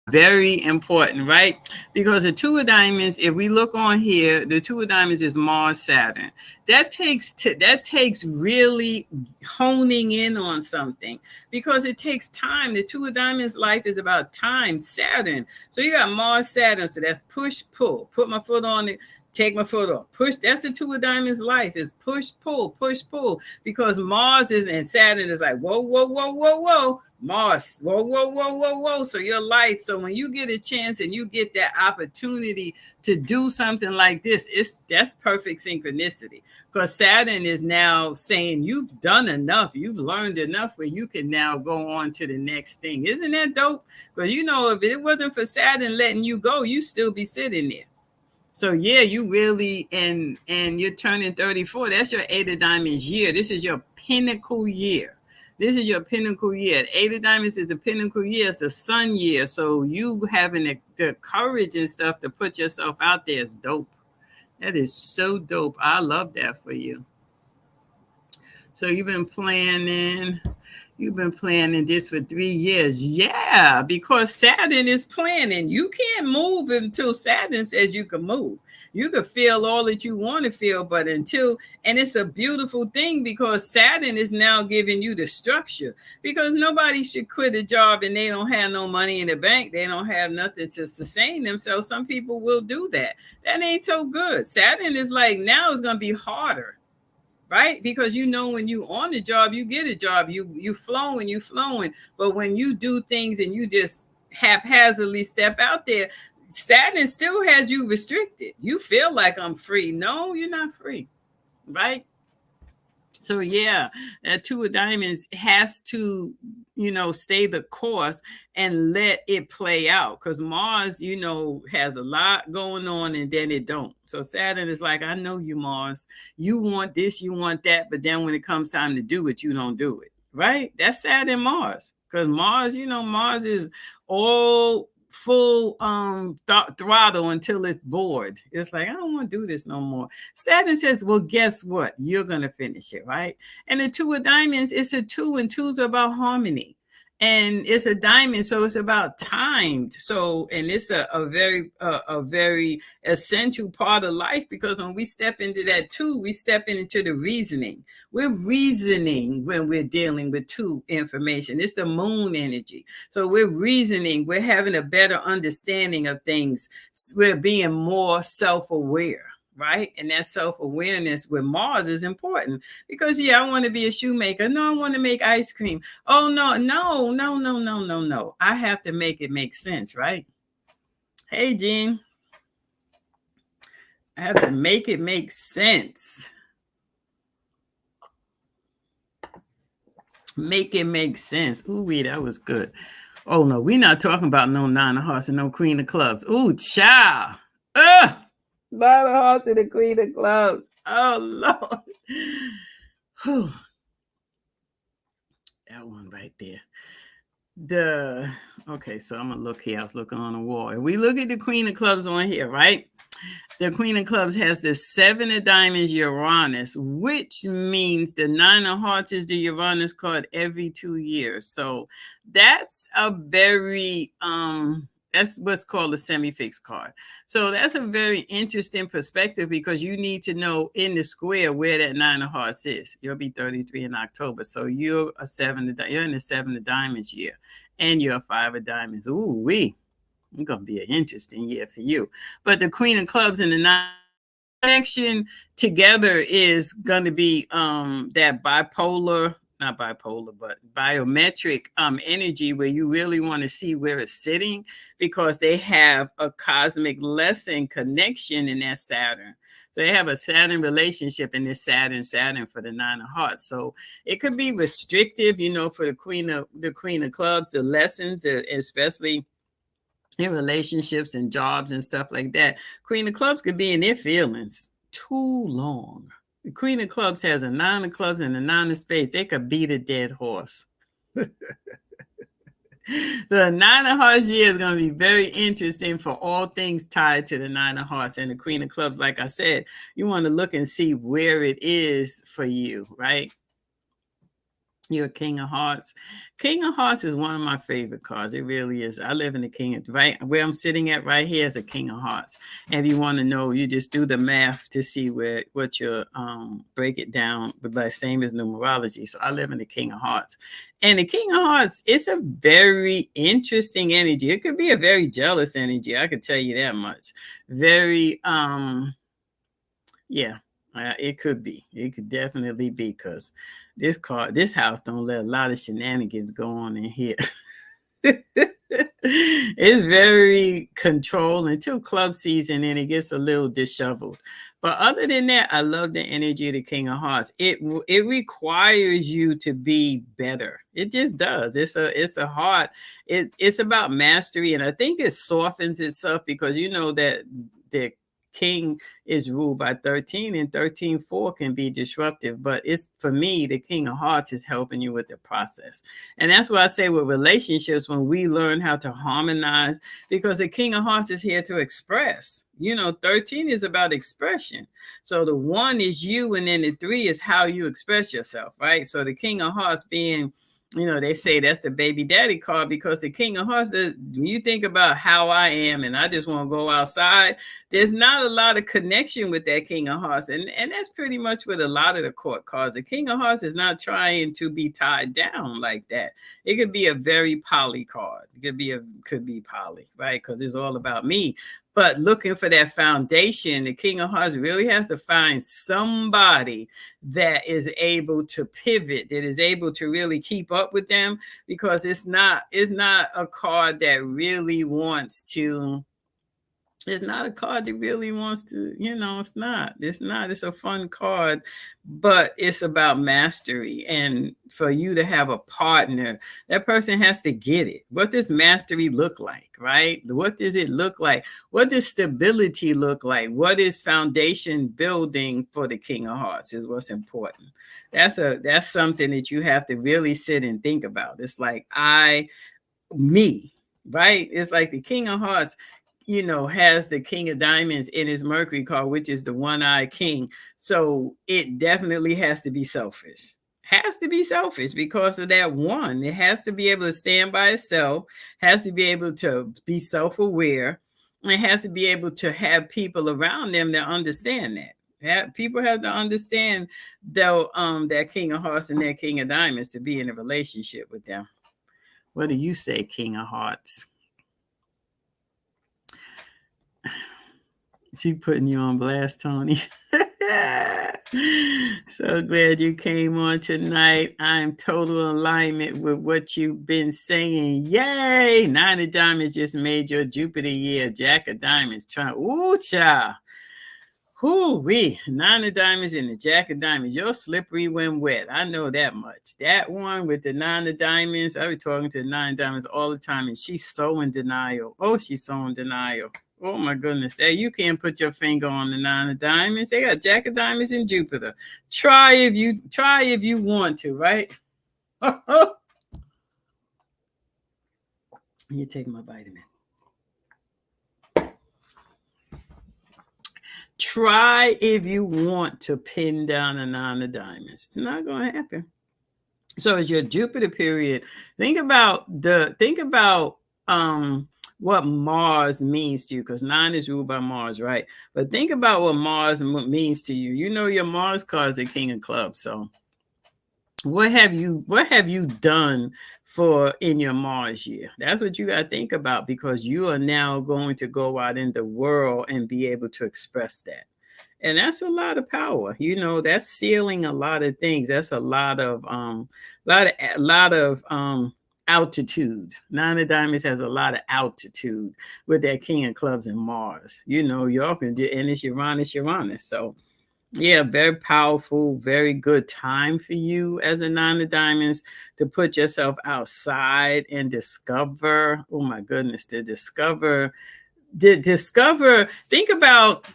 very important, right? Because the 2 of diamonds, if we look on here, the 2 of diamonds is Mars, Saturn. That takes really honing in on something, because it takes time. The 2 of diamonds life is about time, Saturn. So you got Mars, Saturn. So that's push, pull. Put my foot on it. Take my foot off. Push. That's the 2 of diamonds life, is push, pull. Because Mars is, and Saturn is like, whoa, whoa, whoa, whoa, whoa. Mars, whoa, whoa, whoa, whoa, whoa. So your life, so when you get a chance and you get that opportunity to do something like this, that's perfect synchronicity. Because Saturn is now saying you've done enough, you've learned enough, where you can now go on to the next thing. Isn't that dope? Because if it wasn't for Saturn letting you go, you still be sitting there. So yeah, you really, and you're turning 34. That's your 8 of diamonds year. This is your pinnacle year. This is your pinnacle year. 8 of diamonds is the pinnacle year. It's the sun year. So you having the courage and stuff to put yourself out there is dope. That is so dope. I love that for you. So you've been planning this for 3 years. Yeah, because Saturn is planning. You can't move until Saturn says you can move. You can feel all that you want to feel, but and it's a beautiful thing, because Saturn is now giving you the structure, because nobody should quit a job and they don't have no money in the bank. They don't have nothing to sustain themselves. Some people will do that. That ain't so good. Saturn is like, now it's going to be harder. Right? Because when you on the job, you get a job, you flowing. But when you do things and you just haphazardly step out there, Saturn still has you restricted. You feel like I'm free. No, you're not free. Right? So yeah, that 2 of diamonds has to, stay the course and let it play out. Because Mars, has a lot going on and then it don't. So Saturn is like, I know you, Mars. You want this, you want that, but then when it comes time to do it, you don't do it. Right? That's Saturn, Mars. Because Mars, Mars is all full throttle until it's bored. It's like, I don't want to do this no more. Saturn says, well, guess what? You're going to finish it, right? And the 2 of diamonds, it's a 2, and 2s are about harmony. And it's a diamond, so it's about time. So, and it's a very essential part of life, because when we step into that 2, we step into the reasoning. We're reasoning when we're dealing with 2 information. It's the moon energy. So we're reasoning. We're having a better understanding of things. We're being more self-aware. Right? And that self-awareness with Mars is important, because I want to be a shoemaker. No, I want to make ice cream. Oh, no. I have to make it make sense, right? Hey, Jean. I have to make it make sense. Make it make sense. Ooh, wee, that was good. Oh no, we're not talking about no nine of hearts and no queen of clubs. Ooh, child. Nine of hearts and the queen of clubs. Oh Lord. Whew. That one right there. Okay, so I'm gonna look here. I was looking on the wall. If we look at the queen of clubs on here, right? The queen of clubs has the seven of diamonds Uranus, which means the nine of hearts is the Uranus card every 2 years. So that's a very that's what's called a semi-fixed card. So that's a very interesting perspective because you need to know in the square where that nine of hearts is. You'll be 33 in October. So you're you're in the seven of diamonds year, and you're a five of diamonds. Ooh wee. It's going to be an interesting year for you. But the queen of clubs and the nine connection together is going to be that bipolar, not bipolar, but biometric energy where you really want to see where it's sitting because they have a cosmic lesson connection in that Saturn. So they have a Saturn relationship in this Saturn for the nine of hearts. So it could be restrictive, for the queen of clubs, the lessons, especially in relationships and jobs and stuff like that. Queen of clubs could be in their feelings too long. The queen of clubs has a nine of clubs and a nine of spades. They could beat a dead horse. The nine of hearts year is going to be very interesting for all things tied to the nine of hearts and the queen of clubs. Like I said, you want to look and see where it is for you, right? You're a king of hearts. King of hearts is one of my favorite cards. It really is. I live in the king of, right where I'm sitting at right here is a king of hearts. And if you want to know, you just do the math to see what your break it down, but like same as numerology. So I live in the king of hearts. And the king of hearts, it's a very interesting energy. It could be a very jealous energy. I could tell you that much. Very yeah. It could be. It could definitely be because this house don't let a lot of shenanigans go on in here. It's very controlled until club season and it gets a little disheveled. But other than that, I love the energy of the King of Hearts. It requires you to be better. It just does. It's a heart. It's about mastery, and I think it softens itself because that the king is ruled by 13 and 13-4 can be disruptive, but it's for me the king of hearts is helping you with the process. And that's why I say with relationships, when we learn how to harmonize, because the king of hearts is here to express. 13 is about expression. So the 1 is you, and then the 3 is how you express yourself, right? So the king of hearts being, they say that's the baby daddy card because the king of hearts, when you think about how I am and I just want to go outside, there's not a lot of connection with that king of hearts. And that's pretty much with a lot of the court cards. The king of hearts is not trying to be tied down like that. It could be a very poly card. It could be poly, right? Because it's all about me. But looking for that foundation, the king of hearts really has to find somebody that is able to pivot, that is able to really keep up with them, because it's not a card that really wants to. It's not a card that really wants to, it's not. It's a fun card, but it's about mastery. And for you to have a partner, that person has to get it. What does mastery look like, right? What does it look like? What does stability look like? What is foundation building for the King of Hearts is what's important. That's something that you have to really sit and think about. It's like me, right? It's like the King of Hearts has the King of Diamonds in his Mercury card, which is the one-eyed king. So it definitely has to be selfish. Has to be selfish because of that one. It has to be able to stand by itself, has to be able to be self-aware, and it has to be able to have people around them that understand that. People have to understand that King of Hearts and that King of Diamonds to be in a relationship with them. What do you say, King of Hearts? She putting you on blast, Tony. So glad you came on tonight. I'm total alignment with what you've been saying. Yay! 9 of Diamonds just made your Jupiter year. Jack of Diamonds. Ooh, child. Whoo-wee, 9 of diamonds and the Jack of diamonds. You're slippery when wet. I know that much. That one with the 9 of diamonds, I be talking to the 9 of diamonds all the time, and she's so in denial. Oh, she's so in denial. Oh my goodness. There, you can't put your finger on the 9 of diamonds. They got Jack of diamonds in Jupiter. Try if you want to, right? You take my vitamin. Try if you want to pin down a 9 of diamonds. It's not going to happen. So it's your Jupiter period. Think about what Mars means to you, because 9 is ruled by Mars, right? But think about what Mars means to you. You know your Mars card is the King of Clubs. So what have you done for in your Mars year? That's what you got to think about, because you are now going to go out in the world and be able to express that. And that's a lot of power. That's sealing a lot of things. That's a lot of altitude. 9 of diamonds has a lot of altitude with that King of Clubs and Mars. Y'all can do, and it's Uranus. So yeah, very powerful, very good time for you as a 9 of diamonds to put yourself outside and discover. Oh my goodness, to discover. Think about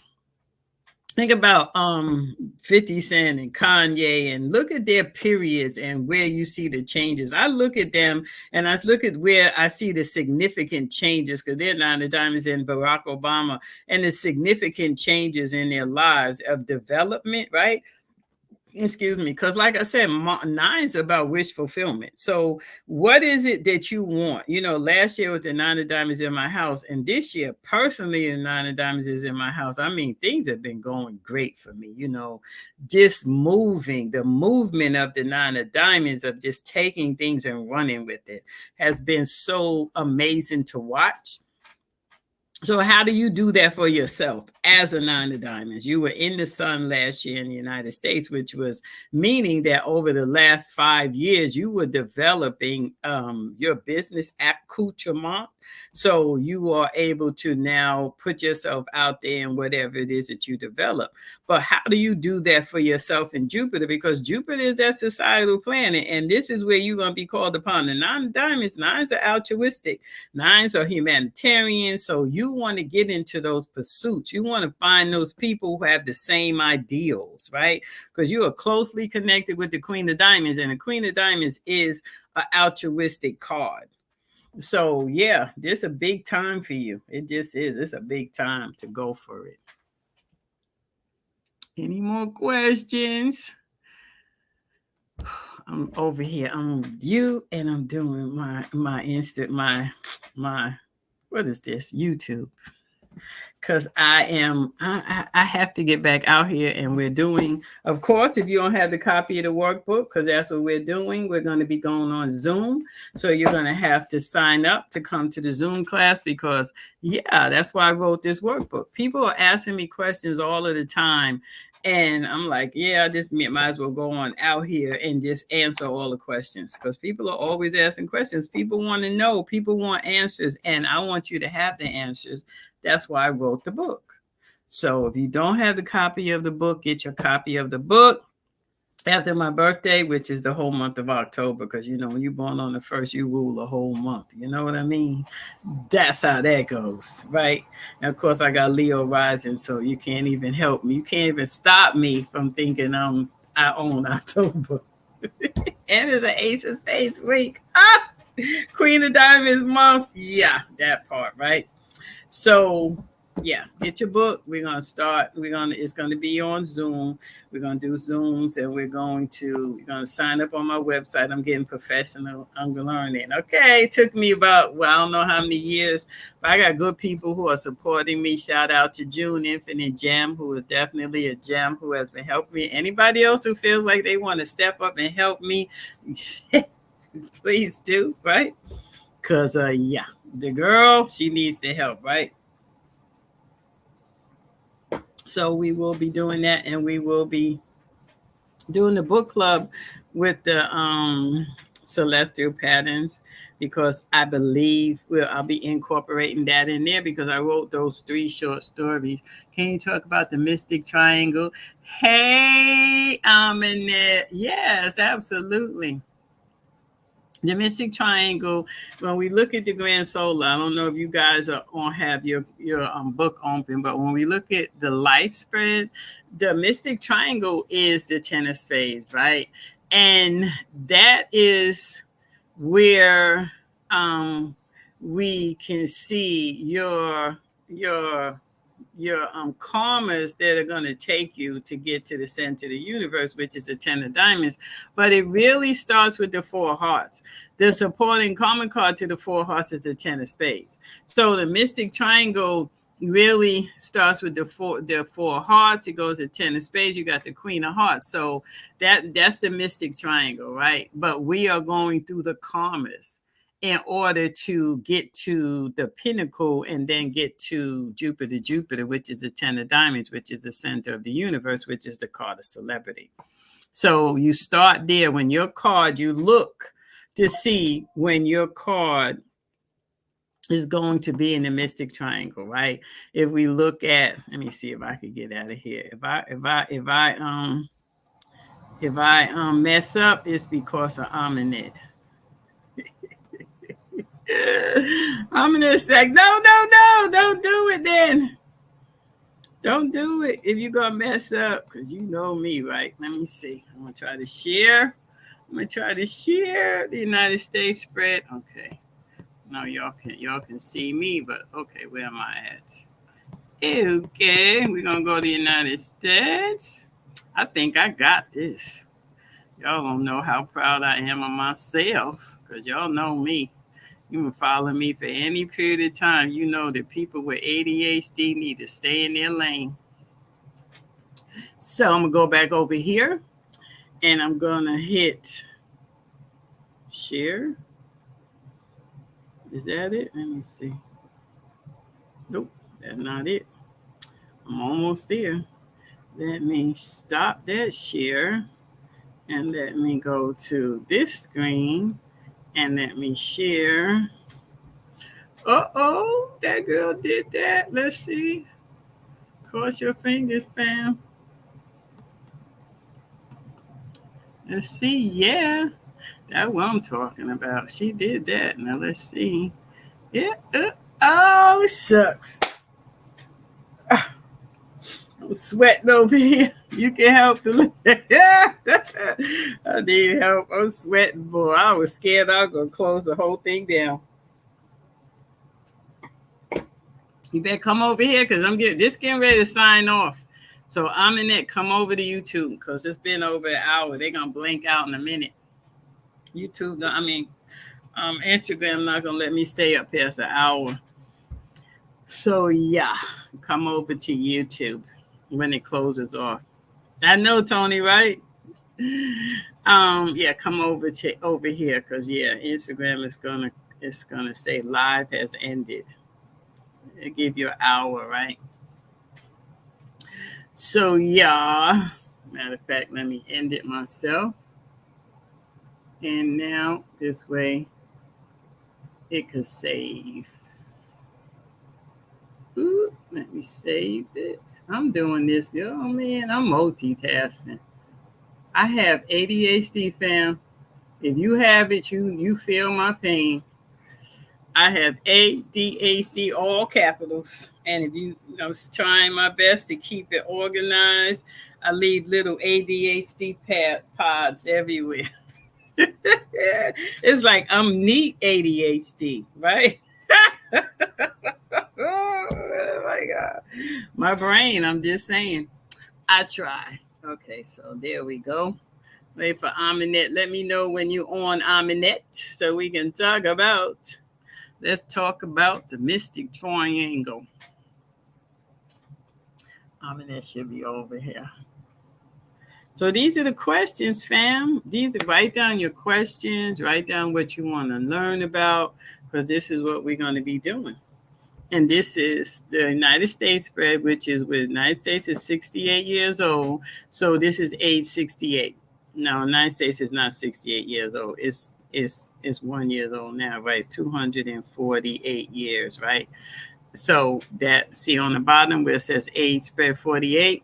50 Cent and Kanye, and look at their periods and where you see the changes. I look at them and I look at where I see the significant changes, because they're 9 of diamonds in Barack Obama, and the significant changes in their lives of development, right? Excuse me, because like I said, 9 is about wish fulfillment. So what is it that you want? Last year with the 9 of diamonds in my house, and this year personally the 9 of diamonds is in my house. I mean, things have been going great for me. Just the movement of the 9 of diamonds, of just taking things and running with it, has been so amazing to watch. So how do you do that for yourself as a 9 of diamonds? You were in the sun last year in the United States, which was meaning that over the last 5 years, you were developing your business accoutrement. So you are able to now put yourself out there in whatever it is that you develop. But how do you do that for yourself in Jupiter? Because Jupiter is that societal planet, and this is where you're going to be called upon. The 9 of diamonds, 9s are altruistic. 9s are humanitarian. So you want to get into those pursuits. You want to find those people who have the same ideals, right? Because you are closely connected with the Queen of Diamonds, and the Queen of Diamonds is an altruistic card. So yeah, this is a big time for you. It just is. It's a big time to go for it. Any more questions? I'm over here. I'm with you, and I'm doing my what is this? YouTube. Because I have to get back out here, and we're doing, of course, if you don't have the copy of the workbook, because that's what we're doing, we're going to be going on Zoom. So you're going to have to sign up to come to the Zoom class, because yeah, that's why I wrote this workbook. People are asking me questions all of the time, and I'm like, yeah, I just might as well go on out here and just answer all the questions, because people are always asking questions. People want to know, people want answers, and I want you to have the answers. That's why I wrote the book. So if you don't have the copy of the book, get your copy of the book after my birthday, which is the whole month of October, because when you're born on the 1st, you rule the whole month. You know what I mean? That's how that goes, right? And of course, I got Leo rising, so you can't even help me. You can't even stop me from thinking I own October. And it's an Ace of Spades week. Queen of Diamonds month. Yeah, that part, right? So yeah, get your book. We're gonna start. It's gonna be on Zoom. We're gonna do Zooms, and you're gonna sign up on my website. I'm getting professional. I'm learning. Okay, it took me about, I don't know how many years, but I got good people who are supporting me. Shout out to June Infinite Gem, who is definitely a gem who has been helping me. Anybody else who feels like they want to step up and help me, please do, right? Because yeah, the girl, she needs the help, right? So we will be doing that, and we will be doing the book club with the celestial patterns, because I believe I'll be incorporating that in there because I wrote those 3 short stories. Can you talk about the mystic triangle? Hey, Aminette. Yes, absolutely. The mystic triangle, when we look at the grand solar, I don't know if you guys are on have your book open, but when we look at the life spread, the mystic triangle is the 10 of spades, right? And that is where we can see your karmas that are going to take you to get to the center of the universe, which is the 10 of diamonds. But it really starts with the 4 hearts. The supporting karma card to the 4 hearts is the 10 of spades. So the mystic triangle really starts with the four hearts. It goes to 10 of spades. You got the queen of hearts. So that's the mystic triangle, right? But we are going through the karmas in order to get to the pinnacle and then get to Jupiter, which is the 10 of diamonds, which is the center of the universe, which is the card of celebrity. So you start there. When your card, you look to see when your card is going to be in the mystic triangle, right? If we look at, let me see if I could get out of here. If I mess up, it's because of Aminette. I'm gonna say, no, don't do it then. Don't do it if you're gonna mess up, because you know me, right? Let me see. I'm gonna try to share. I'm gonna try to share the United States spread. Okay. No, y'all can see me, but okay, where am I at? Okay, we're gonna go to the United States. I think I got this. Y'all don't know how proud I am of myself, because y'all know me. You been following me for any period of time. You know that people with ADHD need to stay in their lane. So I'm going to go back over here and I'm going to hit share. Is that it? Let me see. Nope, that's not it. I'm almost there. Let me stop that share and let me go to this screen and let me share. Uh-oh, that girl did that. Let's see. Cross your fingers, fam. Let's see. Yeah, that's what I'm talking about. She did that. Now let's see. Yeah. Oh, shucks. I'm sweating over here. You can help the I need help. I'm sweating, boy. I was scared I was gonna close the whole thing down. You better come over here because I'm getting ready to sign off. So Aminette, come over to YouTube because it's been over an hour. They're gonna blink out in a minute. YouTube, Instagram not gonna let me stay up past an hour. So yeah, come over to YouTube when it closes off. I know, Tony, right? Yeah, come over here because Instagram is gonna say live has ended. It'll give you an hour, right? So yeah, matter of fact, let me end it myself. And now this way it could save. Ooh, let me save it. I'm doing this. Oh man, I'm multitasking. I have ADHD, fam. If you have it, you feel my pain. I have ADHD, all capitals. And if you know, trying my best to keep it organized, I leave little ADHD pods everywhere. It's like I'm neat ADHD, right? Oh my God. My brain, I'm just saying. I try. Okay, so there we go. Wait for Aminette. Let me know when you're on, Aminette, so we can talk about. Let's talk about the mystic triangle. Aminette should be over here. So these are the questions, fam. Write down your questions. Write down what you want to learn about, because this is what we're going to be doing. And this is the United States spread, which is with United States is 68 years old. So this is age 68. No, United States is not 68 years old. is 1 year old now, right? It's 248 years, right? So that, see on the bottom where it says age spread 48,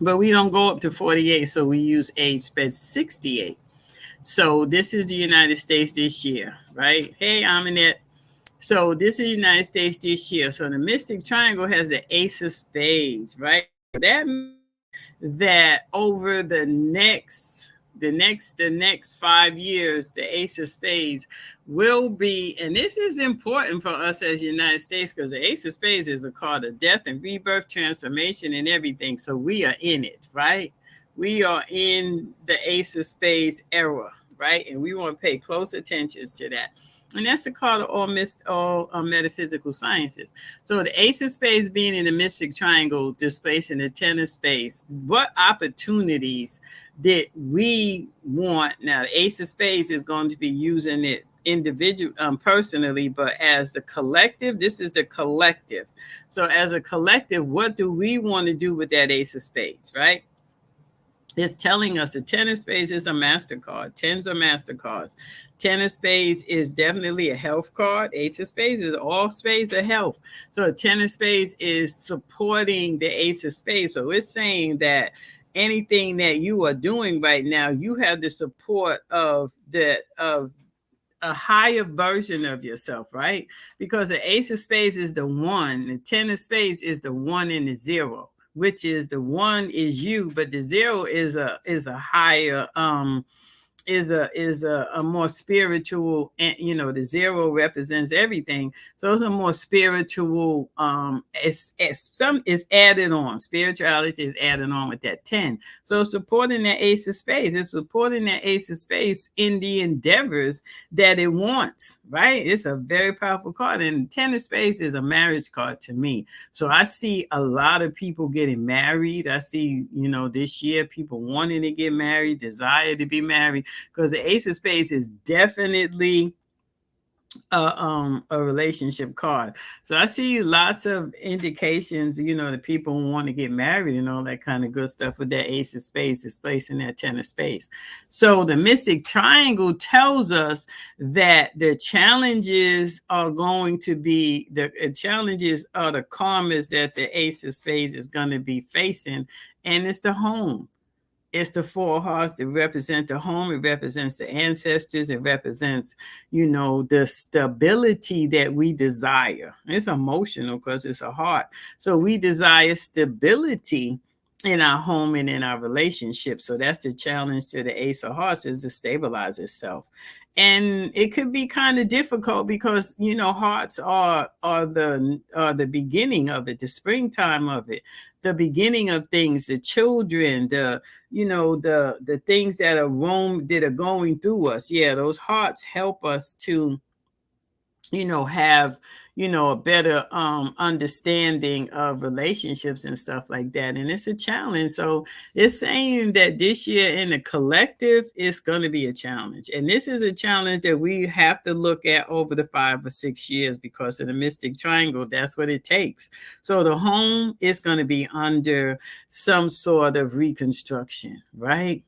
but we don't go up to 48, so we use age spread 68. So this is the United States this year, right? Hey, Aminette. So this is the United States this year. So the Mystic Triangle has the Ace of Spades, right? That means that over the next 5 years, the Ace of Spades will be, and this is important for us as the United States, because the Ace of Spades is a card of death and rebirth, transformation, and everything. So we are in it, right? We are in the Ace of Spades era, right? And we want to pay close attention to that. And that's the card of all metaphysical sciences. So the Ace of Spades being in the Mystic Triangle, displacing the Ten of Spades. What opportunities did we want? Now, the Ace of Spades is going to be using it individual, personally, but as the collective, this is the collective. So as a collective, what do we want to do with that Ace of Spades, right? It's telling us the Ten of Spades is a MasterCard. Tens are MasterCards. Ten of Spades is definitely a health card. Ace of Spades is all spades of health. So a Ten of Spades is supporting the Ace of Spades. So it's saying that anything that you are doing right now, you have the support of a higher version of yourself, right? Because the Ace of Spades is the one, the Ten of Spades is the one and the zero, which is the one is you, but the zero is a higher is a more spiritual, and the zero represents everything, so it's a more spiritual, it's some is added on, spirituality is added on with that 10. So supporting that Ace of Spades, it's supporting that Ace of Spades in the endeavors that it wants, right? It's a very powerful card, and 10 of Spades is a marriage card to me. So I see a lot of people getting married. I see, this year people wanting to get married, desire to be married, because the Ace of Spades is definitely a relationship card. So I see lots of indications, that people want to get married and all that kind of good stuff with that Ace of Spades is placing that Ten of Spades. So the Mystic Triangle tells us that the challenges are going to be, the challenges are the karmas that the Ace of Spades is going to be facing, and it's the home. It's the four hearts that represent the home. It represents the ancestors. It represents, the stability that we desire. It's emotional because it's a heart. So we desire stability in our home and in our relationship. So that's the challenge to the Ace of Hearts, is to stabilize itself. And it could be kind of difficult because, hearts are the beginning of it, the springtime of it, the beginning of things, the children, the things that are going through us. Yeah, those hearts help us to have a better understanding of relationships and stuff like that. And it's a challenge. So it's saying that this year in the collective, it's going to be a challenge. And this is a challenge that we have to look at over the 5 or 6 years, because of the Mystic Triangle. That's what it takes. So the home is going to be under some sort of reconstruction, right?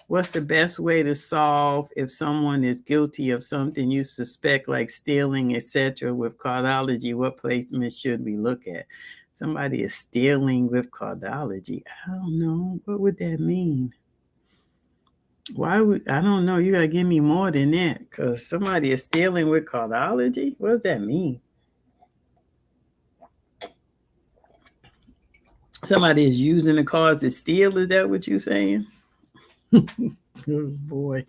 What's the best way to solve if someone is guilty of something you suspect, like stealing, etc.? With cardology, what placement should we look at? Somebody is stealing with cardology. I don't know. What would that mean? I don't know. You got to give me more than that, because somebody is stealing with cardology. What does that mean? Somebody is using the cards to steal. Is that what you're saying? Oh boy.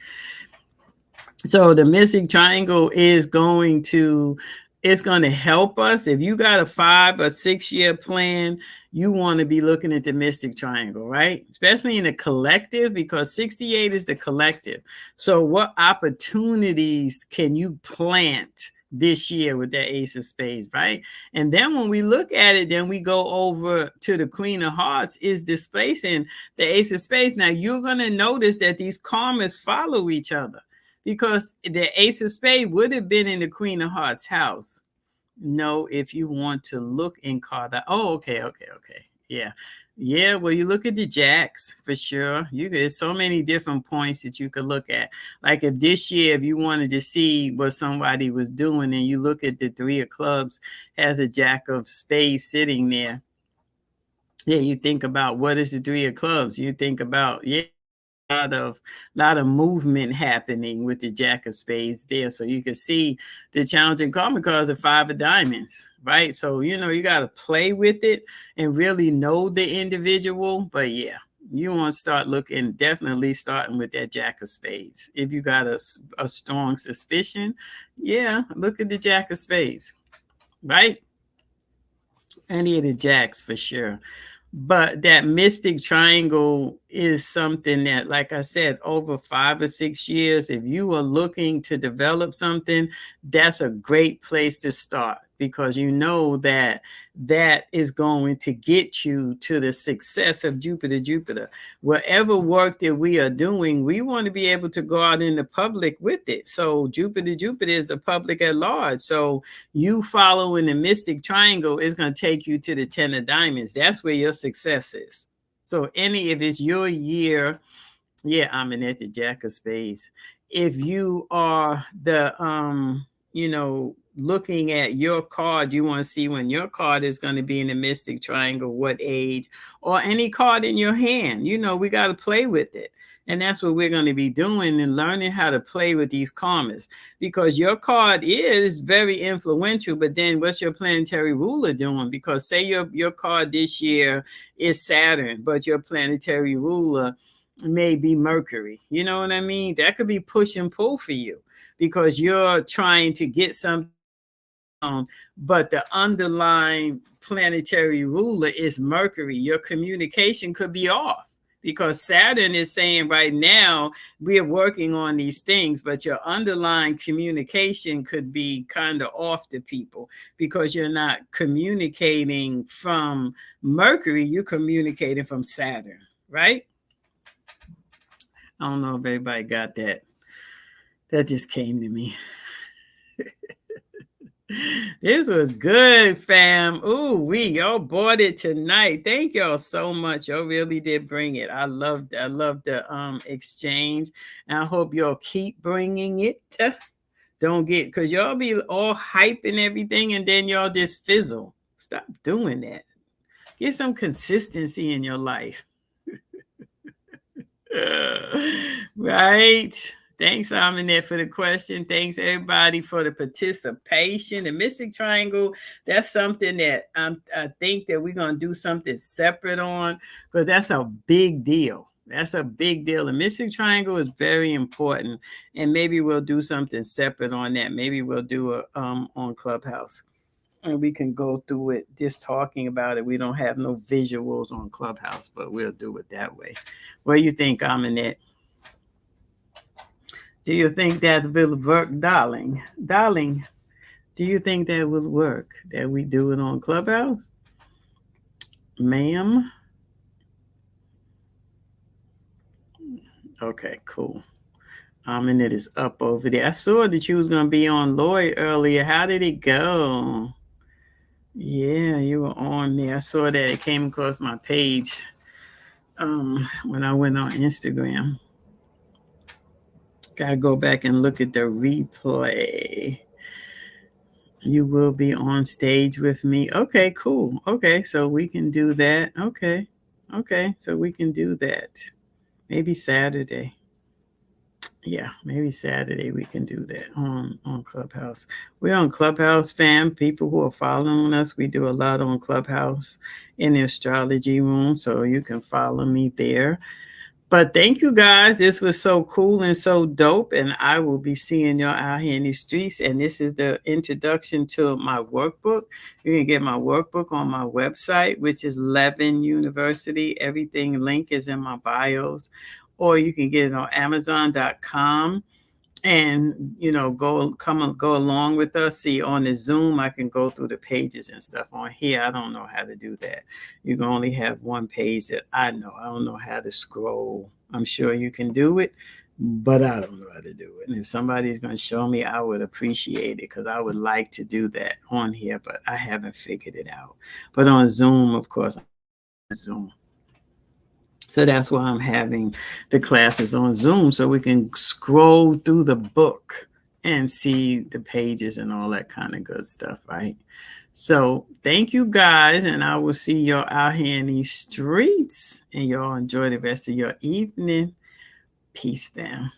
So the Mystic Triangle is going to help us. If you got a 5 or 6 year plan, you want to be looking at the Mystic Triangle, right? Especially in the collective, because 68 is the collective. So what opportunities can you plant this year with that Ace of Spades, right? And then when we look at it, then we go over to the Queen of Hearts is displacing the Ace of Spades. Now you're going to notice that these karmas follow each other, because the Ace of Spades would have been in the Queen of Hearts house. No, if you want to look in card. Oh, okay. Yeah. Yeah, well, you look at the jacks for sure. There's so many different points that you could look at. Like if this year, if you wanted to see what somebody was doing, and you look at the three of clubs has a jack of spades sitting there. Yeah, you think about what is the three of clubs. You think about, yeah, lot of movement happening with the jack of spades there. So you can see the challenging karma cards are five of diamonds, right? So you got to play with it and really know the individual. But yeah, you want to start looking, definitely starting with that jack of spades. If you got a strong suspicion, yeah, look at the jack of spades, right? Any of the jacks for sure. But that mystic triangle is something that, like I said, over 5 or 6 years, if you are looking to develop something, that's a great place to start, because you know that is going to get you to the success of Jupiter. Whatever work that we are doing, we want to be able to go out in the public with it. So Jupiter is the public at large. So you following the mystic triangle is going to take you to the 10 of diamonds. That's where your success is. So if it's your year, yeah, I'm in at the jack of spades. If you are looking at your card, you want to see when your card is going to be in the mystic triangle, what age, or any card in your hand. We got to play with it. And that's what we're going to be doing, and learning how to play with these karmas, because your card is very influential. But then what's your planetary ruler doing? Because say your card this year is Saturn, but your planetary ruler may be Mercury. You know what I mean? That could be push and pull for you, because you're trying to get something on, but the underlying planetary ruler is Mercury. Your communication could be off, because Saturn is saying right now we are working on these things, but your underlying communication could be kind of off to people, because you're not communicating from Mercury, you're communicating from Saturn, right? I don't know if everybody got that. That just came to me. This was good, fam. Ooh, y'all bought it tonight. Thank y'all so much. Y'all really did bring it. I love the exchange. And I hope y'all keep bringing it. Don't get, because y'all be all hyping everything and then y'all just fizzle. Stop doing that. Get some consistency in your life. Right. Thanks, Aminette, for the question. Thanks, everybody, for the participation. The Mystic Triangle, that's something that I think that we're going to do something separate on, because that's a big deal. That's a big deal. The Mystic Triangle is very important, and maybe we'll do something separate on that. Maybe we'll do a on Clubhouse, and we can go through it just talking about it. We don't have no visuals on Clubhouse, but we'll do it that way. What do you think, Aminette? Do you think that will work, darling? Darling, do you think that will work? That we do it on Clubhouse? Ma'am? Okay, cool. Aminette is up over there. I saw that you was going to be on Lloyd earlier. How did it go? Yeah, you were on there. I saw that it came across my page when I went on Instagram. Gotta go back and look at the replay. You will be on stage with me. Okay, cool. Okay, so we can do that. Okay. Okay, so we can do that. Maybe Saturday. Yeah, maybe Saturday we can do that on Clubhouse. We're on Clubhouse, fam. People who are following us, we do a lot on Clubhouse in the astrology room, so you can follow me there. But thank you guys. This was so cool and so dope. And I will be seeing y'all out here in the streets. And this is the introduction to my workbook. You can get my workbook on my website, which is Levin University. Everything link is in my bios. Or you can get it on Amazon.com. And go along with us. See, on the Zoom I can go through the pages and stuff. On here I don't know how to do that. You can only have one page that I don't know how to scroll. I'm sure you can do it, but I don't know how to do it. And if somebody's going to show me, I would appreciate it, because I would like to do that on here, but I haven't figured it out. But on Zoom, of course, Zoom. So that's why I'm having the classes on Zoom, so we can scroll through the book and see the pages and all that kind of good stuff, right? So thank you guys, and I will see y'all out here in these streets, and y'all enjoy the rest of your evening. Peace, fam.